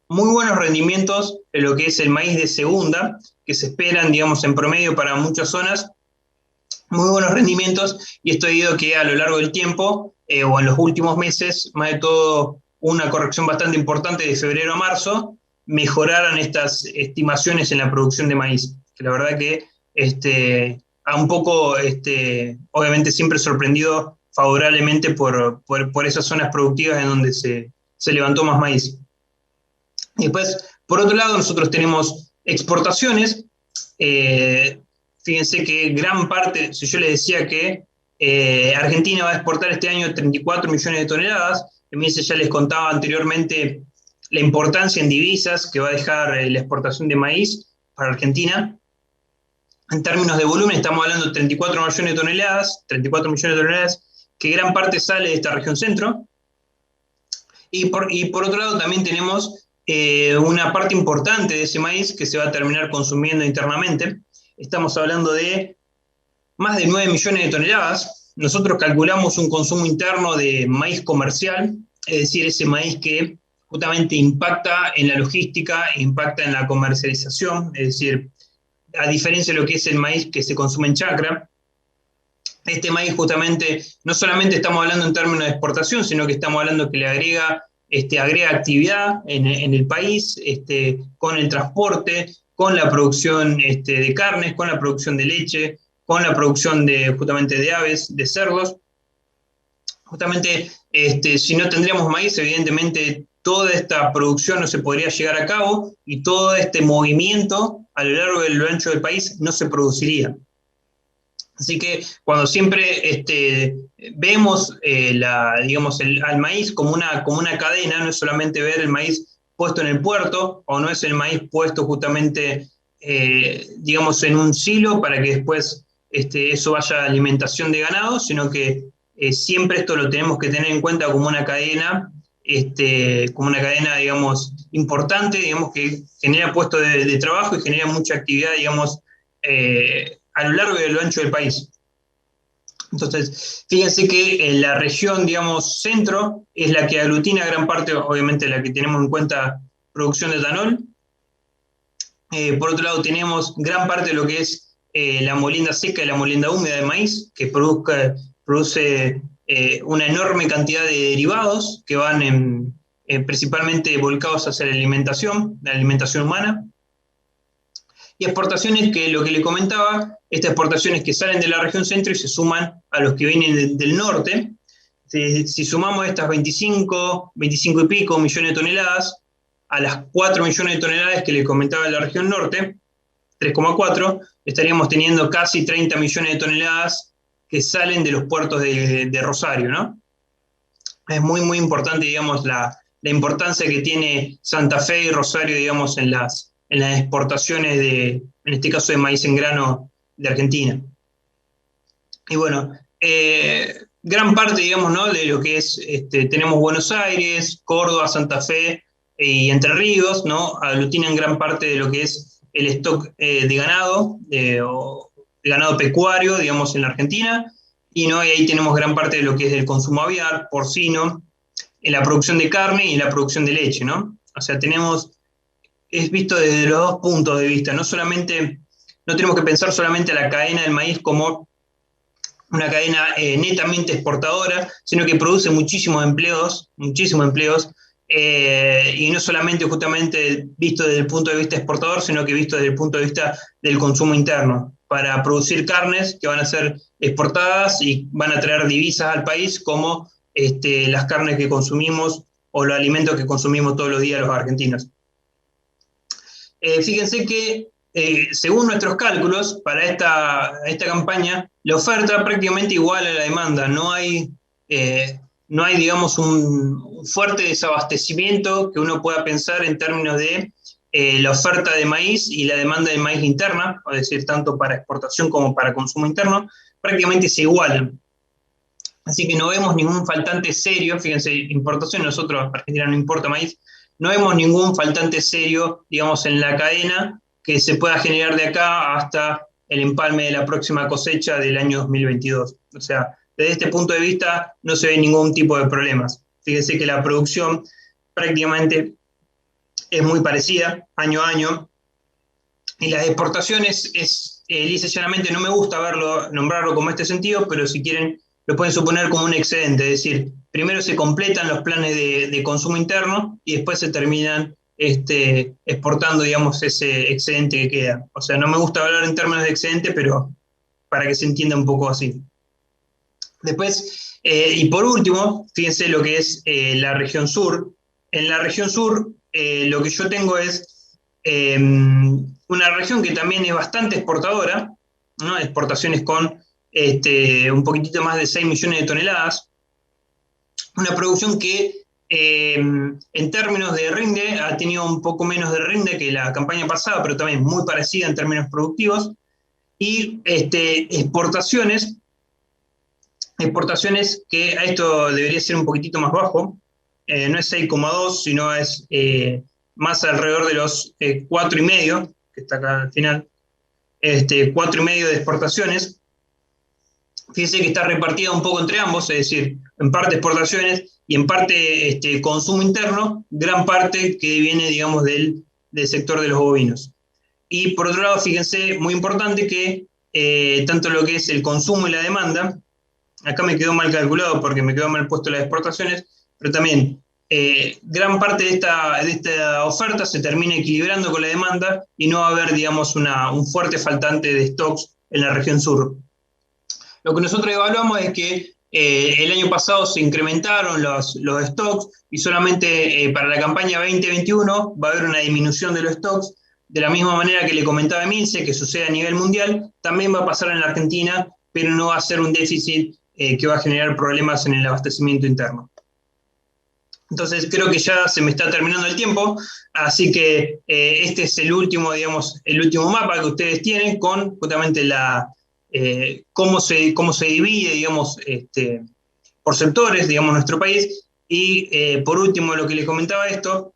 muy buenos rendimientos en lo que es el maíz de segunda, que se esperan, digamos, en promedio para muchas zonas, muy buenos rendimientos, y esto ha ido que a lo largo del tiempo, o en los últimos meses, más de todo una corrección bastante importante de febrero a marzo, mejoraran estas estimaciones en la producción de maíz, que la verdad que ha un poco, obviamente siempre sorprendido favorablemente por esas zonas productivas en donde se levantó más maíz. Y después, por otro lado, nosotros tenemos exportaciones. Fíjense que gran parte, si yo les decía que Argentina va a exportar este año 34 millones de toneladas, ya les contaba anteriormente la importancia en divisas que va a dejar la exportación de maíz para Argentina. En términos de volumen estamos hablando de 34 millones de toneladas, que gran parte sale de esta región centro. Y por otro lado también tenemos una parte importante de ese maíz que se va a terminar consumiendo internamente. Estamos hablando de más de 9 millones de toneladas. Nosotros calculamos un consumo interno de maíz comercial, es decir, ese maíz que justamente impacta en la logística, impacta en la comercialización, es decir, a diferencia de lo que es el maíz que se consume en chacra, este maíz justamente, no solamente estamos hablando en términos de exportación, sino que estamos hablando que le agrega actividad en el país, con el transporte, con la producción de carnes, con la producción de leche, con la producción justamente de aves, de cerdos. Justamente, si no tendríamos maíz, evidentemente toda esta producción no se podría llegar a cabo y todo este movimiento a lo largo y lo ancho del país no se produciría. Así que cuando siempre vemos al maíz como una cadena, no es solamente ver el maíz puesto en el puerto, o no es el maíz puesto justamente en un silo para que después eso vaya a alimentación de ganado, sino que siempre esto lo tenemos que tener en cuenta como una cadena, importante, que genera puestos de trabajo y genera mucha actividad, a lo largo y a lo ancho del país. Entonces, fíjense que en la región, centro, es la que aglutina gran parte, obviamente la que tenemos en cuenta producción de etanol. Por otro lado, tenemos gran parte de lo que es la molienda seca y la molienda húmeda de maíz, que produce una enorme cantidad de derivados que van principalmente volcados hacia la alimentación humana. Y exportaciones que, lo que le comentaba, estas exportaciones que salen de la región centro y se suman a los que vienen del norte. Si sumamos estas 25 y pico millones de toneladas a las 4 millones de toneladas que le comentaba de la región norte, 3,4, estaríamos teniendo casi 30 millones de toneladas que salen de los puertos de Rosario, ¿no? Es muy, muy importante, la importancia que tiene Santa Fe y Rosario, en las exportaciones en este caso de maíz en grano de Argentina. Y bueno, gran parte, ¿no? De lo que es, tenemos Buenos Aires, Córdoba, Santa Fe y Entre Ríos, ¿no? Aglutinan gran parte de lo que es el stock de ganado, o de ganado pecuario, en la Argentina, y ahí tenemos gran parte de lo que es el consumo aviar, porcino, en la producción de carne y en la producción de leche, ¿no? O sea, es visto desde los dos puntos de vista, no tenemos que pensar solamente a la cadena del maíz como una cadena netamente exportadora, sino que produce muchísimos empleos, y no solamente justamente visto desde el punto de vista exportador, sino que visto desde el punto de vista del consumo interno, para producir carnes que van a ser exportadas y van a traer divisas al país, como las carnes que consumimos o los alimentos que consumimos todos los días los argentinos. Fíjense que según nuestros cálculos, para esta campaña, la oferta prácticamente igual a la demanda. No hay, digamos, un fuerte desabastecimiento que uno pueda pensar en términos de la oferta de maíz y la demanda de maíz interna, es decir, tanto para exportación como para consumo interno, prácticamente se igualan. Así que no vemos ningún faltante serio. Fíjense, importación, nosotros, Argentina no importa maíz, no vemos ningún faltante serio, digamos, en la cadena que se pueda generar de acá hasta el empalme de la próxima cosecha del año 2022. O sea, desde este punto de vista no se ve ningún tipo de problemas. Fíjense que la producción prácticamente es muy parecida año a año, y las exportaciones lisa y llanamente, no me gusta nombrarlo como este sentido, pero si quieren lo pueden suponer como un excedente, es decir, primero se completan los planes de consumo interno y después se terminan exportando, digamos, ese excedente que queda. O sea, no me gusta hablar en términos de excedente, pero para que se entienda un poco así. Después, y por último, fíjense lo que es la región sur. En la región sur, lo que yo tengo es una región que también es bastante exportadora, ¿no? Exportaciones con un poquitito más de 6 millones de toneladas, una producción que en términos de rinde ha tenido un poco menos de rinde que la campaña pasada, pero también muy parecida en términos productivos, y exportaciones que a esto debería ser un poquitito más bajo, no es 6,2, sino es más alrededor de los 4,5, que está acá al final, 4,5 de exportaciones. Fíjense que está repartida un poco entre ambos, es decir, en parte exportaciones y en parte consumo interno, gran parte que viene, digamos, del sector de los bovinos. Y por otro lado, fíjense, muy importante que tanto lo que es el consumo y la demanda, acá me quedó mal calculado porque me quedó mal puesto las exportaciones, pero también gran parte de esta oferta se termina equilibrando con la demanda y no va a haber, digamos, un fuerte faltante de stocks en la región sur. Lo que nosotros evaluamos es que el año pasado se incrementaron los stocks y solamente para la campaña 2021 va a haber una disminución de los stocks. De la misma manera que le comentaba Emilce, que sucede a nivel mundial, también va a pasar en la Argentina, pero no va a ser un déficit que va a generar problemas en el abastecimiento interno. Entonces creo que ya se me está terminando el tiempo, así que este es el último, digamos, el último mapa que ustedes tienen con justamente cómo se divide, digamos, por sectores, digamos, nuestro país. Y por último, lo que les comentaba esto,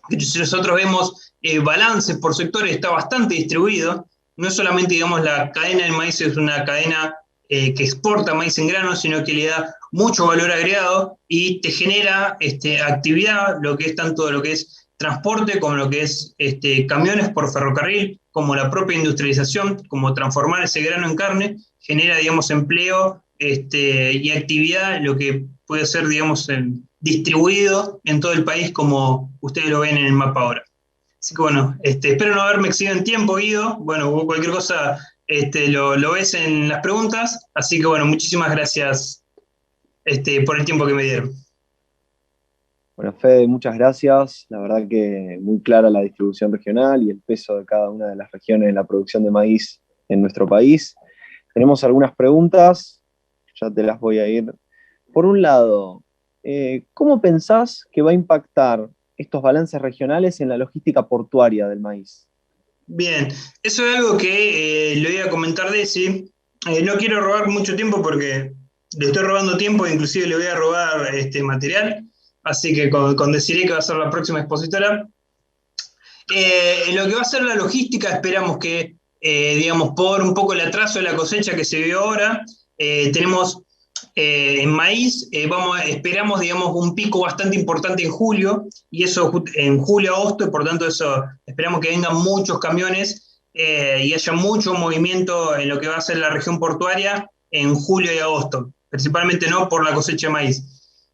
que si nosotros vemos balances por sectores, está bastante distribuido. No es solamente, digamos, la cadena del maíz es una cadena que exporta maíz en grano, sino que le da mucho valor agregado y te genera actividad, lo que es tanto lo que es transporte como lo que es camiones por ferrocarril, como la propia industrialización, como transformar ese grano en carne, genera, digamos, empleo y actividad, lo que puede ser, digamos, distribuido en todo el país, como ustedes lo ven en el mapa ahora. Así que bueno, espero no haberme excedido en tiempo, Guido. Bueno, cualquier cosa lo ves en las preguntas, así que bueno, muchísimas gracias por el tiempo que me dieron. Bueno, Fede, muchas gracias. La verdad que muy clara la distribución regional y el peso de cada una de las regiones en la producción de maíz en nuestro país. Tenemos algunas preguntas, ya te las voy a ir. Por un lado, ¿cómo pensás que va a impactar estos balances regionales en la logística portuaria del maíz? Bien, eso es algo que le voy a comentar Desi. No quiero robar mucho tiempo porque le estoy robando tiempo, inclusive le voy a robar material, así que con Desiree, que va a ser la próxima expositora. Lo que va a ser la logística, esperamos que, digamos, por un poco el atraso de la cosecha que se vio ahora, tenemos en maíz, esperamos, digamos, un pico bastante importante en julio, y eso en julio, agosto, y por tanto eso, esperamos que vengan muchos camiones y haya mucho movimiento en lo que va a ser la región portuaria en julio y agosto, principalmente no por la cosecha de maíz.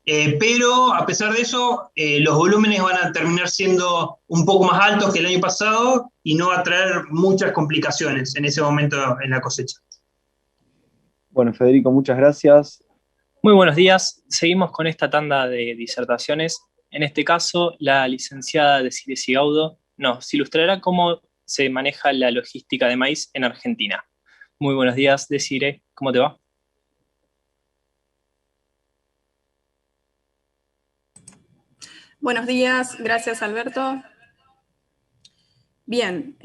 Pero a pesar de eso, los volúmenes van a terminar siendo un poco más altos que el año pasado y no va a traer muchas complicaciones en ese momento en la cosecha. Bueno, Federico, muchas gracias. Muy buenos días. Seguimos con esta tanda de disertaciones. En este caso, la licenciada Desiree Sigaudo nos ilustrará cómo se maneja la logística de maíz en Argentina. Muy buenos días, Desiree. ¿Cómo te va? Buenos días, gracias Alberto. Bien,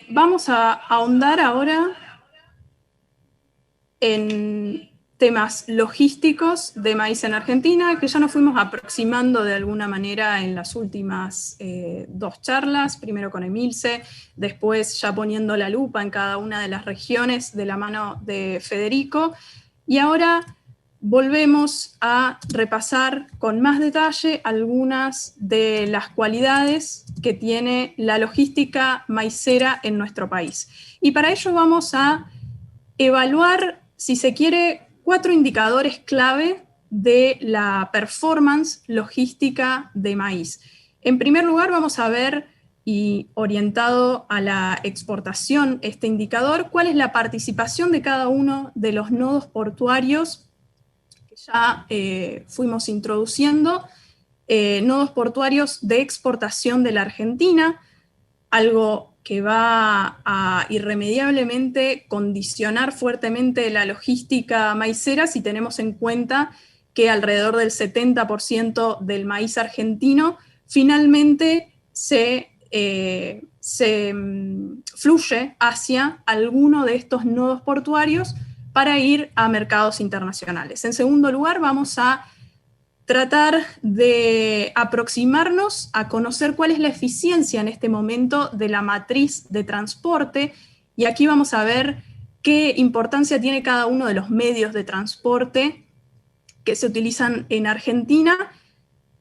vamos a ahondar ahora en temas logísticos de maíz en Argentina, que ya nos fuimos aproximando de alguna manera en las últimas 2 charlas, primero con Emilce, después ya poniendo la lupa en cada una de las regiones de la mano de Federico, y ahora volvemos a repasar con más detalle algunas de las cualidades que tiene la logística maicera en nuestro país. Y para ello vamos a evaluar, si se quiere, 4 indicadores clave de la performance logística de maíz. En primer lugar, vamos a ver, y orientado a la exportación, este indicador, cuál es la participación de cada uno de los nodos portuarios ya fuimos introduciendo, nodos portuarios de exportación de la Argentina, algo que va a irremediablemente condicionar fuertemente la logística maicera si tenemos en cuenta que alrededor del 70% del maíz argentino finalmente se fluye hacia alguno de estos nodos portuarios para ir a mercados internacionales. En segundo lugar, vamos a tratar de aproximarnos a conocer cuál es la eficiencia en este momento de la matriz de transporte, y aquí vamos a ver qué importancia tiene cada uno de los medios de transporte que se utilizan en Argentina.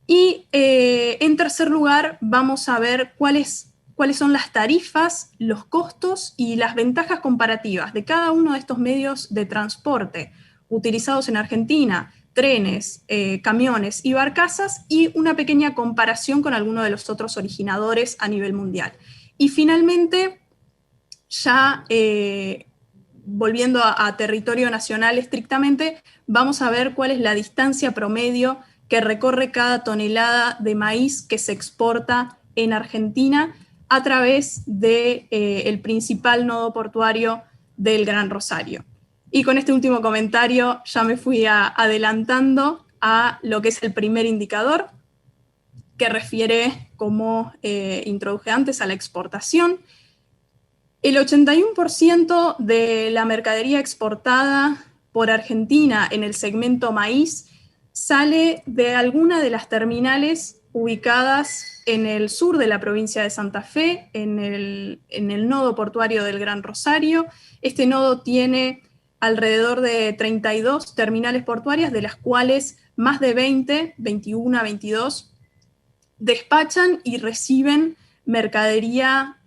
Y en tercer lugar, vamos a ver cuáles son las tarifas, los costos y las ventajas comparativas de cada uno de estos medios de transporte utilizados en Argentina, trenes, camiones y barcazas, y una pequeña comparación con alguno de los otros originadores a nivel mundial. Y finalmente, ya volviendo a territorio nacional estrictamente, vamos a ver cuál es la distancia promedio que recorre cada tonelada de maíz que se exporta en Argentina a través del principal nodo portuario del Gran Rosario. Y con este último comentario ya me fui adelantando a lo que es el primer indicador, que refiere, como introduje antes, a la exportación. El 81% de la mercadería exportada por Argentina en el segmento maíz sale de alguna de las terminales ubicadas en el sur de la provincia de Santa Fe, en el nodo portuario del Gran Rosario. Este nodo tiene alrededor de 32 terminales portuarias, de las cuales más de 21, 22, despachan y reciben mercadería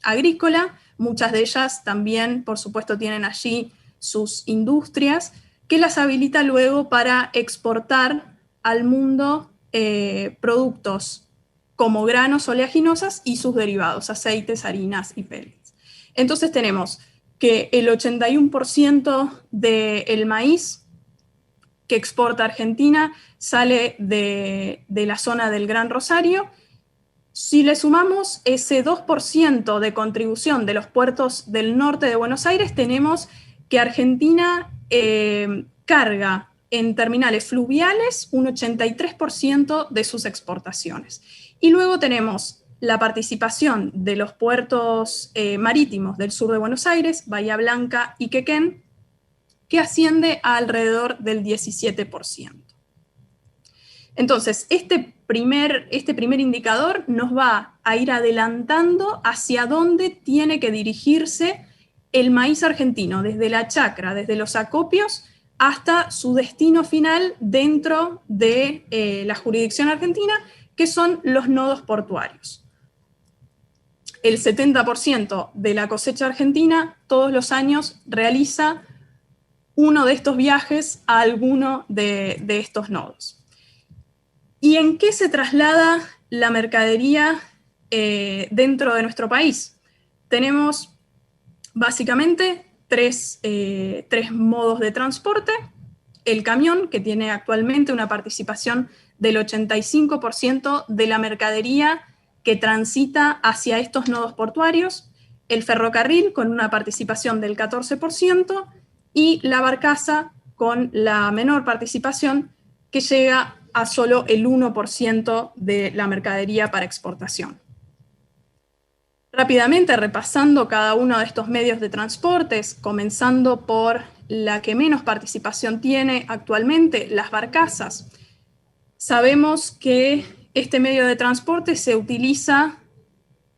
agrícola. Muchas de ellas también, por supuesto, tienen allí sus industrias, que las habilita luego para exportar al mundo productos como granos oleaginosas y sus derivados, aceites, harinas y pellets. Entonces tenemos que el 81% del maíz que exporta Argentina sale de la zona del Gran Rosario. Si le sumamos ese 2% de contribución de los puertos del norte de Buenos Aires, tenemos que Argentina carga en terminales fluviales un 83% de sus exportaciones. Y luego tenemos la participación de los puertos marítimos del sur de Buenos Aires, Bahía Blanca y Quequén, que asciende a alrededor del 17%. Entonces, este primer indicador nos va a ir adelantando hacia dónde tiene que dirigirse el maíz argentino, desde la chacra, desde los acopios, hasta su destino final dentro de la jurisdicción argentina, que son los nodos portuarios. El 70% de la cosecha argentina todos los años realiza uno de estos viajes a alguno de estos nodos. ¿Y en qué se traslada la mercadería dentro de nuestro país? Tenemos básicamente tres modos de transporte. El camión, que tiene actualmente una participación del 85% de la mercadería que transita hacia estos nodos portuarios, el ferrocarril con una participación del 14% y la barcaza con la menor participación, que llega a solo el 1% de la mercadería para exportación. Rápidamente, repasando cada uno de estos medios de transportes, comenzando por la que menos participación tiene actualmente, las barcazas. Sabemos que este medio de transporte se utiliza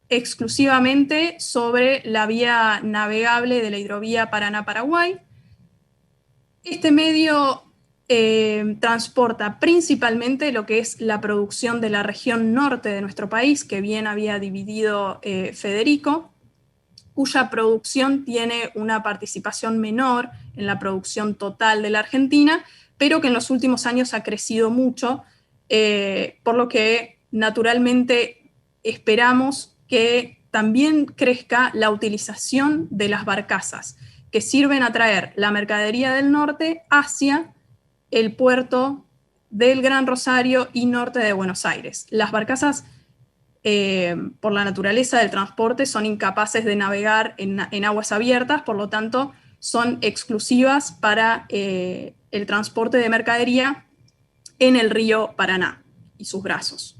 exclusivamente sobre la vía navegable de la hidrovía Paraná-Paraguay. Este medio transporta principalmente lo que es la producción de la región norte de nuestro país, que bien había dividido Federico, cuya producción tiene una participación menor en la producción total de la Argentina, pero que en los últimos años ha crecido mucho, por lo que naturalmente esperamos que también crezca la utilización de las barcazas, que sirven a traer la mercadería del norte hacia el puerto del Gran Rosario y norte de Buenos Aires. Las barcazas, por la naturaleza del transporte, son incapaces de navegar en aguas abiertas, por lo tanto, son exclusivas para el transporte de mercadería en el río Paraná y sus brazos.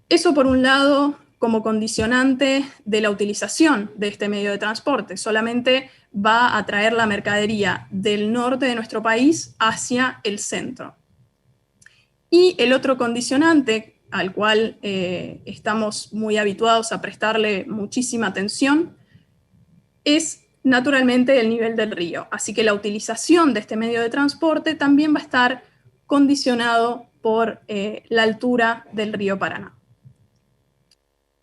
Eso, por un lado, como condicionante de la utilización de este medio de transporte. Solamente va a traer la mercadería del norte de nuestro país hacia el centro. Y el otro condicionante, al cual estamos muy habituados a prestarle muchísima atención, es naturalmente el nivel del río. Así que la utilización de este medio de transporte también va a estar condicionado por la altura del río Paraná.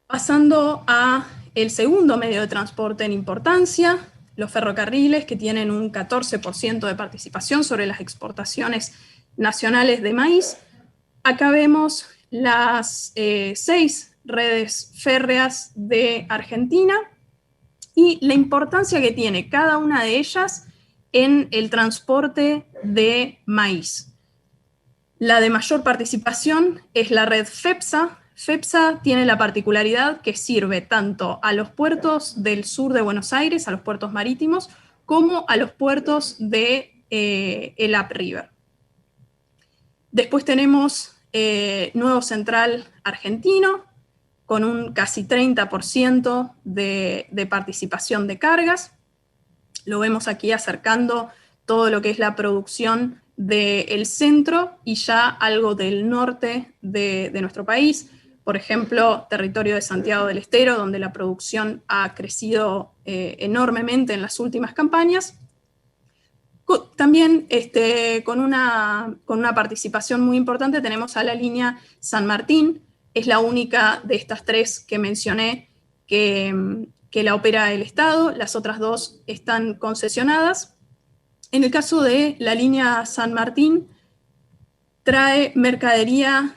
Pasando a el segundo medio de transporte en importancia, los ferrocarriles, que tienen un 14% de participación sobre las exportaciones nacionales de maíz. Acá vemos las 6 redes férreas de Argentina y la importancia que tiene cada una de ellas en el transporte de maíz. La de mayor participación es la red FEPSA. FEPSA tiene la particularidad que sirve tanto a los puertos del sur de Buenos Aires, a los puertos marítimos, como a los puertos de el upriver. Después tenemos Nuevo Central Argentino, con un casi 30% de participación de cargas. Lo vemos aquí acercando todo lo que es la producción del centro y ya algo del norte de nuestro país. Por ejemplo, territorio de Santiago del Estero, donde la producción ha crecido enormemente en las últimas campañas. También con una participación muy importante tenemos a la línea San Martín. Es la única de estas 3 que mencioné que la opera el Estado. Las otras 2 están concesionadas. En el caso de la línea San Martín, trae mercadería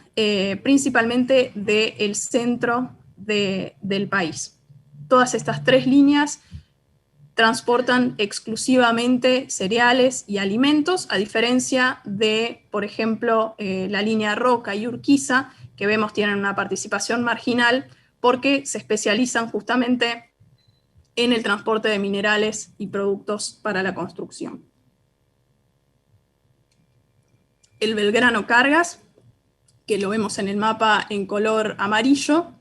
principalmente del centro del país. Todas estas 3 líneas transportan exclusivamente cereales y alimentos, a diferencia de, por ejemplo, la línea Roca y Urquiza, que vemos tienen una participación marginal porque se especializan justamente en el transporte de minerales y productos para la construcción. El Belgrano Cargas, que lo vemos en el mapa en color amarillo,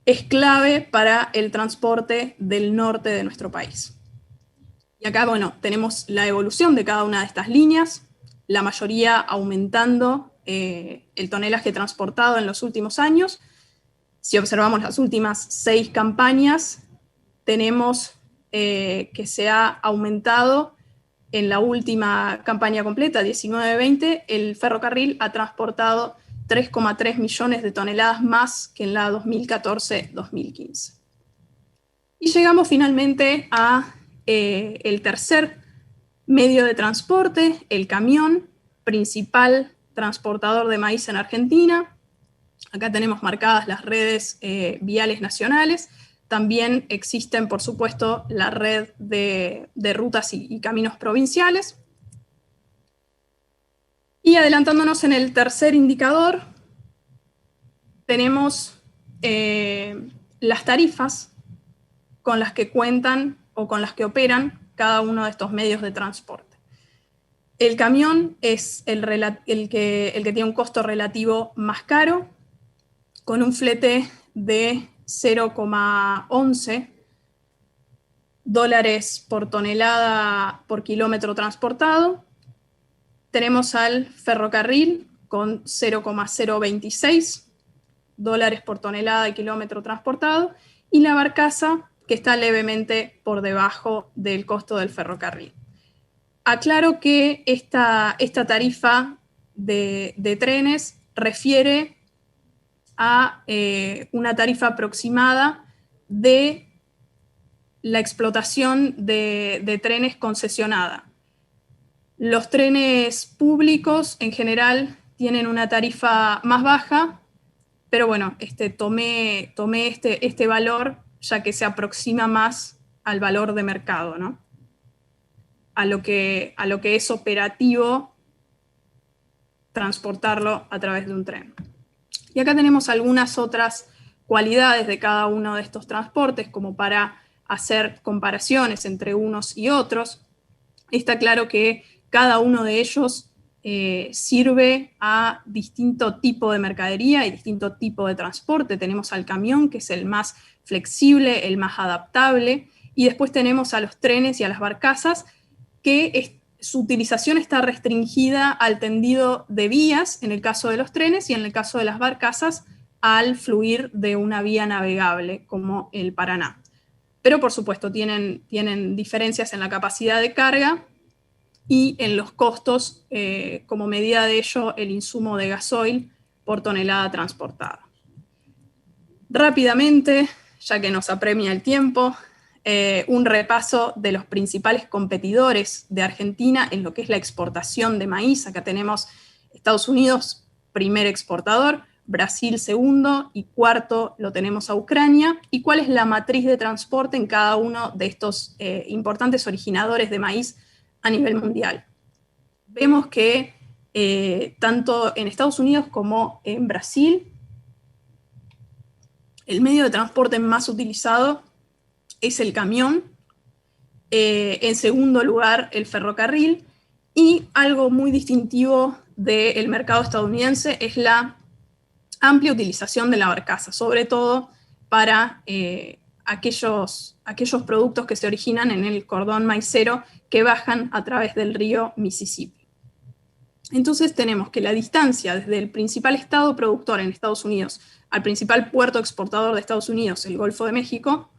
es clave para el transporte del norte de nuestro país. Y acá, bueno, tenemos la evolución de cada una de estas líneas, la mayoría aumentando el tonelaje transportado en los últimos años. Si observamos las últimas 6 campañas, tenemos que se ha aumentado. En la última campaña completa, 19-20, el ferrocarril ha transportado 3,3 millones de toneladas más que en la 2014-2015. Y llegamos finalmente a el tercer Medio de transporte, el camión, principal transportador de maíz en Argentina. Acá tenemos marcadas las redes viales nacionales. También existen, por supuesto, la red de rutas y caminos provinciales. Y adelantándonos en el tercer indicador, tenemos las tarifas con las que cuentan o con las que operan cada uno de estos medios de transporte. El camión es el que tiene un costo relativo más caro, con un flete de 0,11 dólares por tonelada por kilómetro transportado. Tenemos al ferrocarril con 0,026 dólares por tonelada y kilómetro transportado, y la barcaza, que está levemente por debajo del costo del ferrocarril. Aclaro que esta tarifa de trenes refiere a una tarifa aproximada de la explotación de trenes concesionada. Los trenes públicos en general tienen una tarifa más baja, pero bueno, tomé este valor ya que se aproxima más al valor de mercado, ¿no? A lo que es operativo transportarlo a través de un tren. Y acá tenemos algunas otras cualidades de cada uno de estos transportes, como para hacer comparaciones entre unos y otros. Está claro que cada uno de ellos sirve a distinto tipo de mercadería y distinto tipo de transporte. Tenemos al camión, que es el más flexible, el más adaptable, y después tenemos a los trenes y a las barcazas, que su utilización está restringida al tendido de vías, en el caso de los trenes, y en el caso de las barcazas, al fluir de una vía navegable, como el Paraná. Pero, por supuesto, tienen diferencias en la capacidad de carga y en los costos, como medida de ello, el insumo de gasoil por tonelada transportada. Rápidamente, ya que nos apremia el tiempo, un repaso de los principales competidores de Argentina en lo que es la exportación de maíz. Acá tenemos Estados Unidos, primer exportador, Brasil segundo, y cuarto lo tenemos a Ucrania. ¿Y cuál es la matriz de transporte en cada uno de estos importantes originadores de maíz a nivel mundial? Vemos que tanto en Estados Unidos como en Brasil, el medio de transporte más utilizado es el camión, en segundo lugar el ferrocarril, y algo muy distintivo del mercado estadounidense es la amplia utilización de la barcaza, sobre todo para aquellos productos que se originan en el cordón maicero que bajan a través del río Mississippi. Entonces tenemos que la distancia desde el principal estado productor en Estados Unidos al principal puerto exportador de Estados Unidos, el Golfo de México,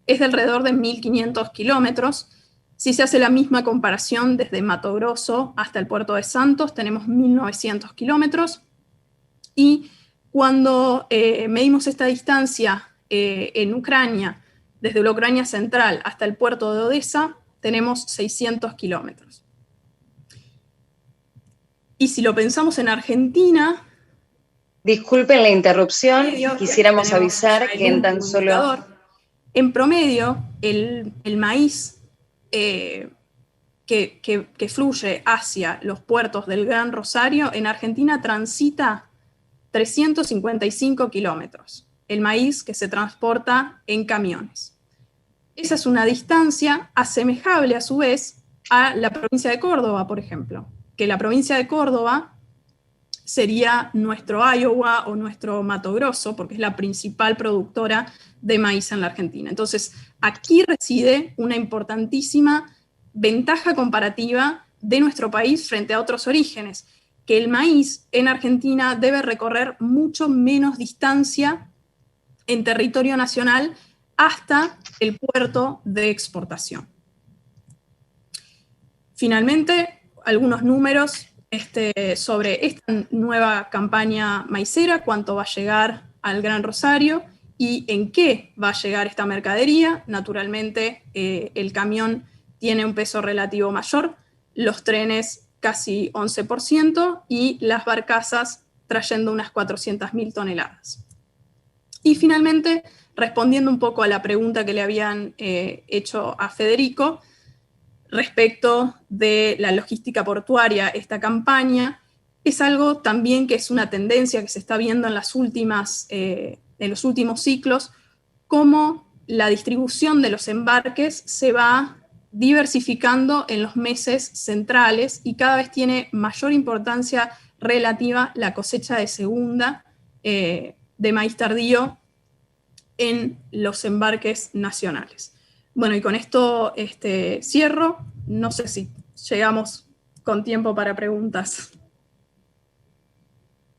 es de alrededor de 1.500 kilómetros. Si se hace la misma comparación desde Mato Grosso hasta el puerto de Santos, tenemos 1.900 kilómetros. Y cuando medimos esta distancia en Ucrania, desde la Ucrania central hasta el puerto de Odessa, tenemos 600 kilómetros. Y si lo pensamos en Argentina... Disculpen la interrupción, quisiéramos avisar que en tan solo... En promedio, el maíz que fluye hacia los puertos del Gran Rosario, en Argentina transita 355 kilómetros. El maíz que se transporta en camiones. Esa es una distancia asemejable, a su vez, a la provincia de Córdoba, por ejemplo. Que la provincia de Córdoba sería nuestro Iowa o nuestro Mato Grosso, porque es la principal productora de maíz en la Argentina. Entonces, aquí reside una importantísima ventaja comparativa de nuestro país frente a otros orígenes, que el maíz en Argentina debe recorrer mucho menos distancia en territorio nacional hasta el puerto de exportación. Finalmente, algunos números sobre esta nueva campaña maicera, cuánto va a llegar al Gran Rosario y en qué va a llegar esta mercadería. Naturalmente, el camión tiene un peso relativo mayor. los trenes casi 11% y las barcazas trayendo unas 400.000 toneladas. Y finalmente, respondiendo un poco a la pregunta que le habían hecho a Federico respecto de la logística portuaria, esta campaña es algo también que es una tendencia que se está viendo en los últimos ciclos, cómo la distribución de los embarques se va diversificando en los meses centrales y cada vez tiene mayor importancia relativa la cosecha de segunda de maíz tardío en los embarques nacionales. Bueno, y con esto cierro. No sé si llegamos con tiempo para preguntas.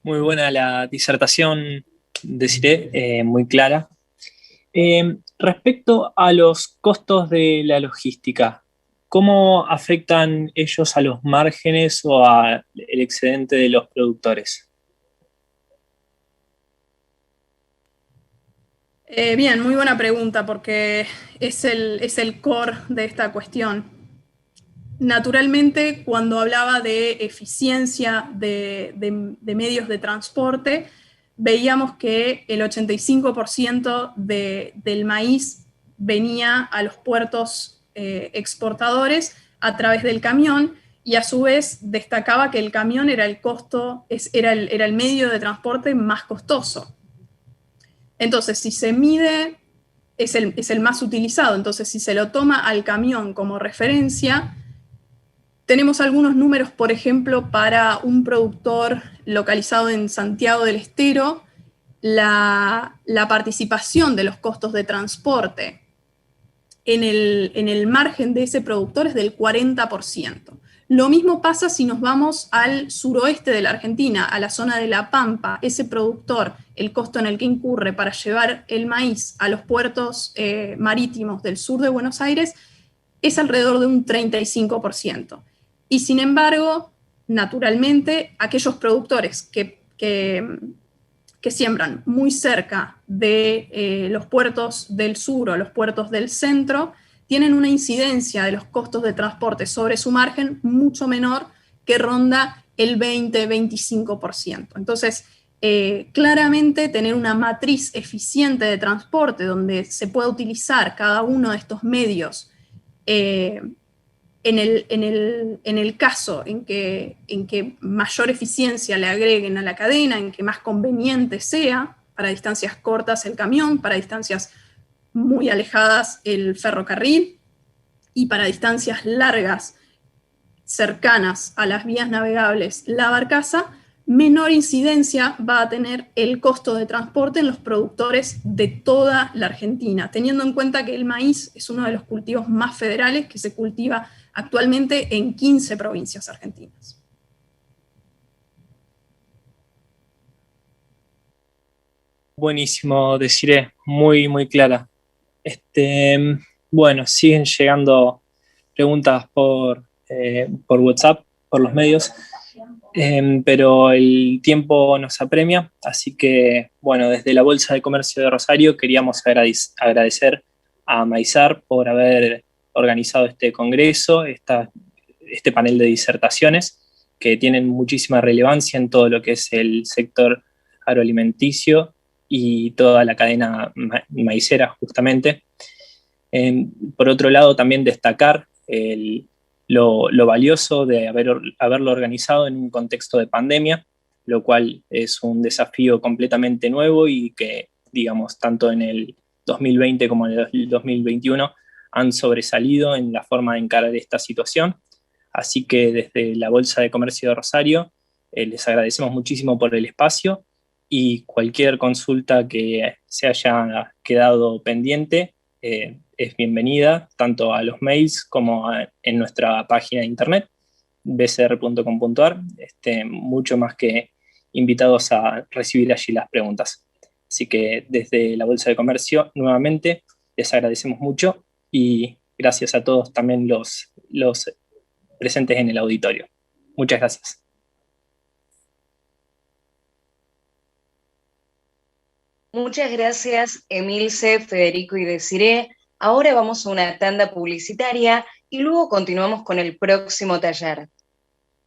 Muy buena la disertación, Desiree, muy clara. Respecto a los costos de la logística, ¿cómo afectan ellos a los márgenes o al excedente de los productores? Bien, muy buena pregunta porque es el core de esta cuestión. Naturalmente, cuando hablaba de eficiencia de medios de transporte, veíamos que el 85% del maíz venía a los puertos exportadores a través del camión, y a su vez destacaba que el camión era el medio de transporte más costoso. Entonces, si se mide, es el más utilizado. Entonces, si se lo toma al camión como referencia, tenemos algunos números, por ejemplo, para un productor localizado en Santiago del Estero, la participación de los costos de transporte en el margen de ese productor es del 40%. Lo mismo pasa si nos vamos al suroeste de la Argentina, a la zona de La Pampa. Ese productor, el costo en el que incurre para llevar el maíz a los puertos marítimos del sur de Buenos Aires es alrededor de un 35%. Y sin embargo, naturalmente, aquellos productores que siembran muy cerca de los puertos del sur o los puertos del centro, tienen una incidencia de los costos de transporte sobre su margen mucho menor, que ronda el 20-25%. Entonces, claramente tener una matriz eficiente de transporte donde se pueda utilizar cada uno de estos medios en el caso en que mayor eficiencia le agreguen a la cadena, en que más conveniente sea, para distancias cortas el camión, para distancias muy alejadas el ferrocarril, y para distancias largas, cercanas a las vías navegables, la barcaza, menor incidencia va a tener el costo de transporte en los productores de toda la Argentina, teniendo en cuenta que el maíz es uno de los cultivos más federales que se cultiva actualmente en 15 provincias argentinas. Buenísimo, Desiree, muy, muy clara. Bueno, siguen llegando preguntas por WhatsApp, por los medios, pero el tiempo nos apremia, así que, bueno, desde la Bolsa de Comercio de Rosario queríamos agradecer a Maizar por haber organizado este congreso, este panel de disertaciones que tienen muchísima relevancia en todo lo que es el sector agroalimenticio y toda la cadena maicera, justamente. Por otro lado, también destacar lo valioso de haberlo organizado en un contexto de pandemia, lo cual es un desafío completamente nuevo y que, digamos, tanto en el 2020 como en el 2021 han sobresalido en la forma de encarar esta situación. Así que desde la Bolsa de Comercio de Rosario les agradecemos muchísimo por el espacio, y cualquier consulta que se haya quedado pendiente es bienvenida, tanto a los mails como en nuestra página de internet, bcr.com.ar, mucho más que invitados a recibir allí las preguntas. Así que desde la Bolsa de Comercio, nuevamente, les agradecemos mucho, y gracias a todos también los presentes en el auditorio. Muchas gracias. Muchas gracias, Emilce, Federico y Desiree. Ahora vamos a una tanda publicitaria y luego continuamos con el próximo taller.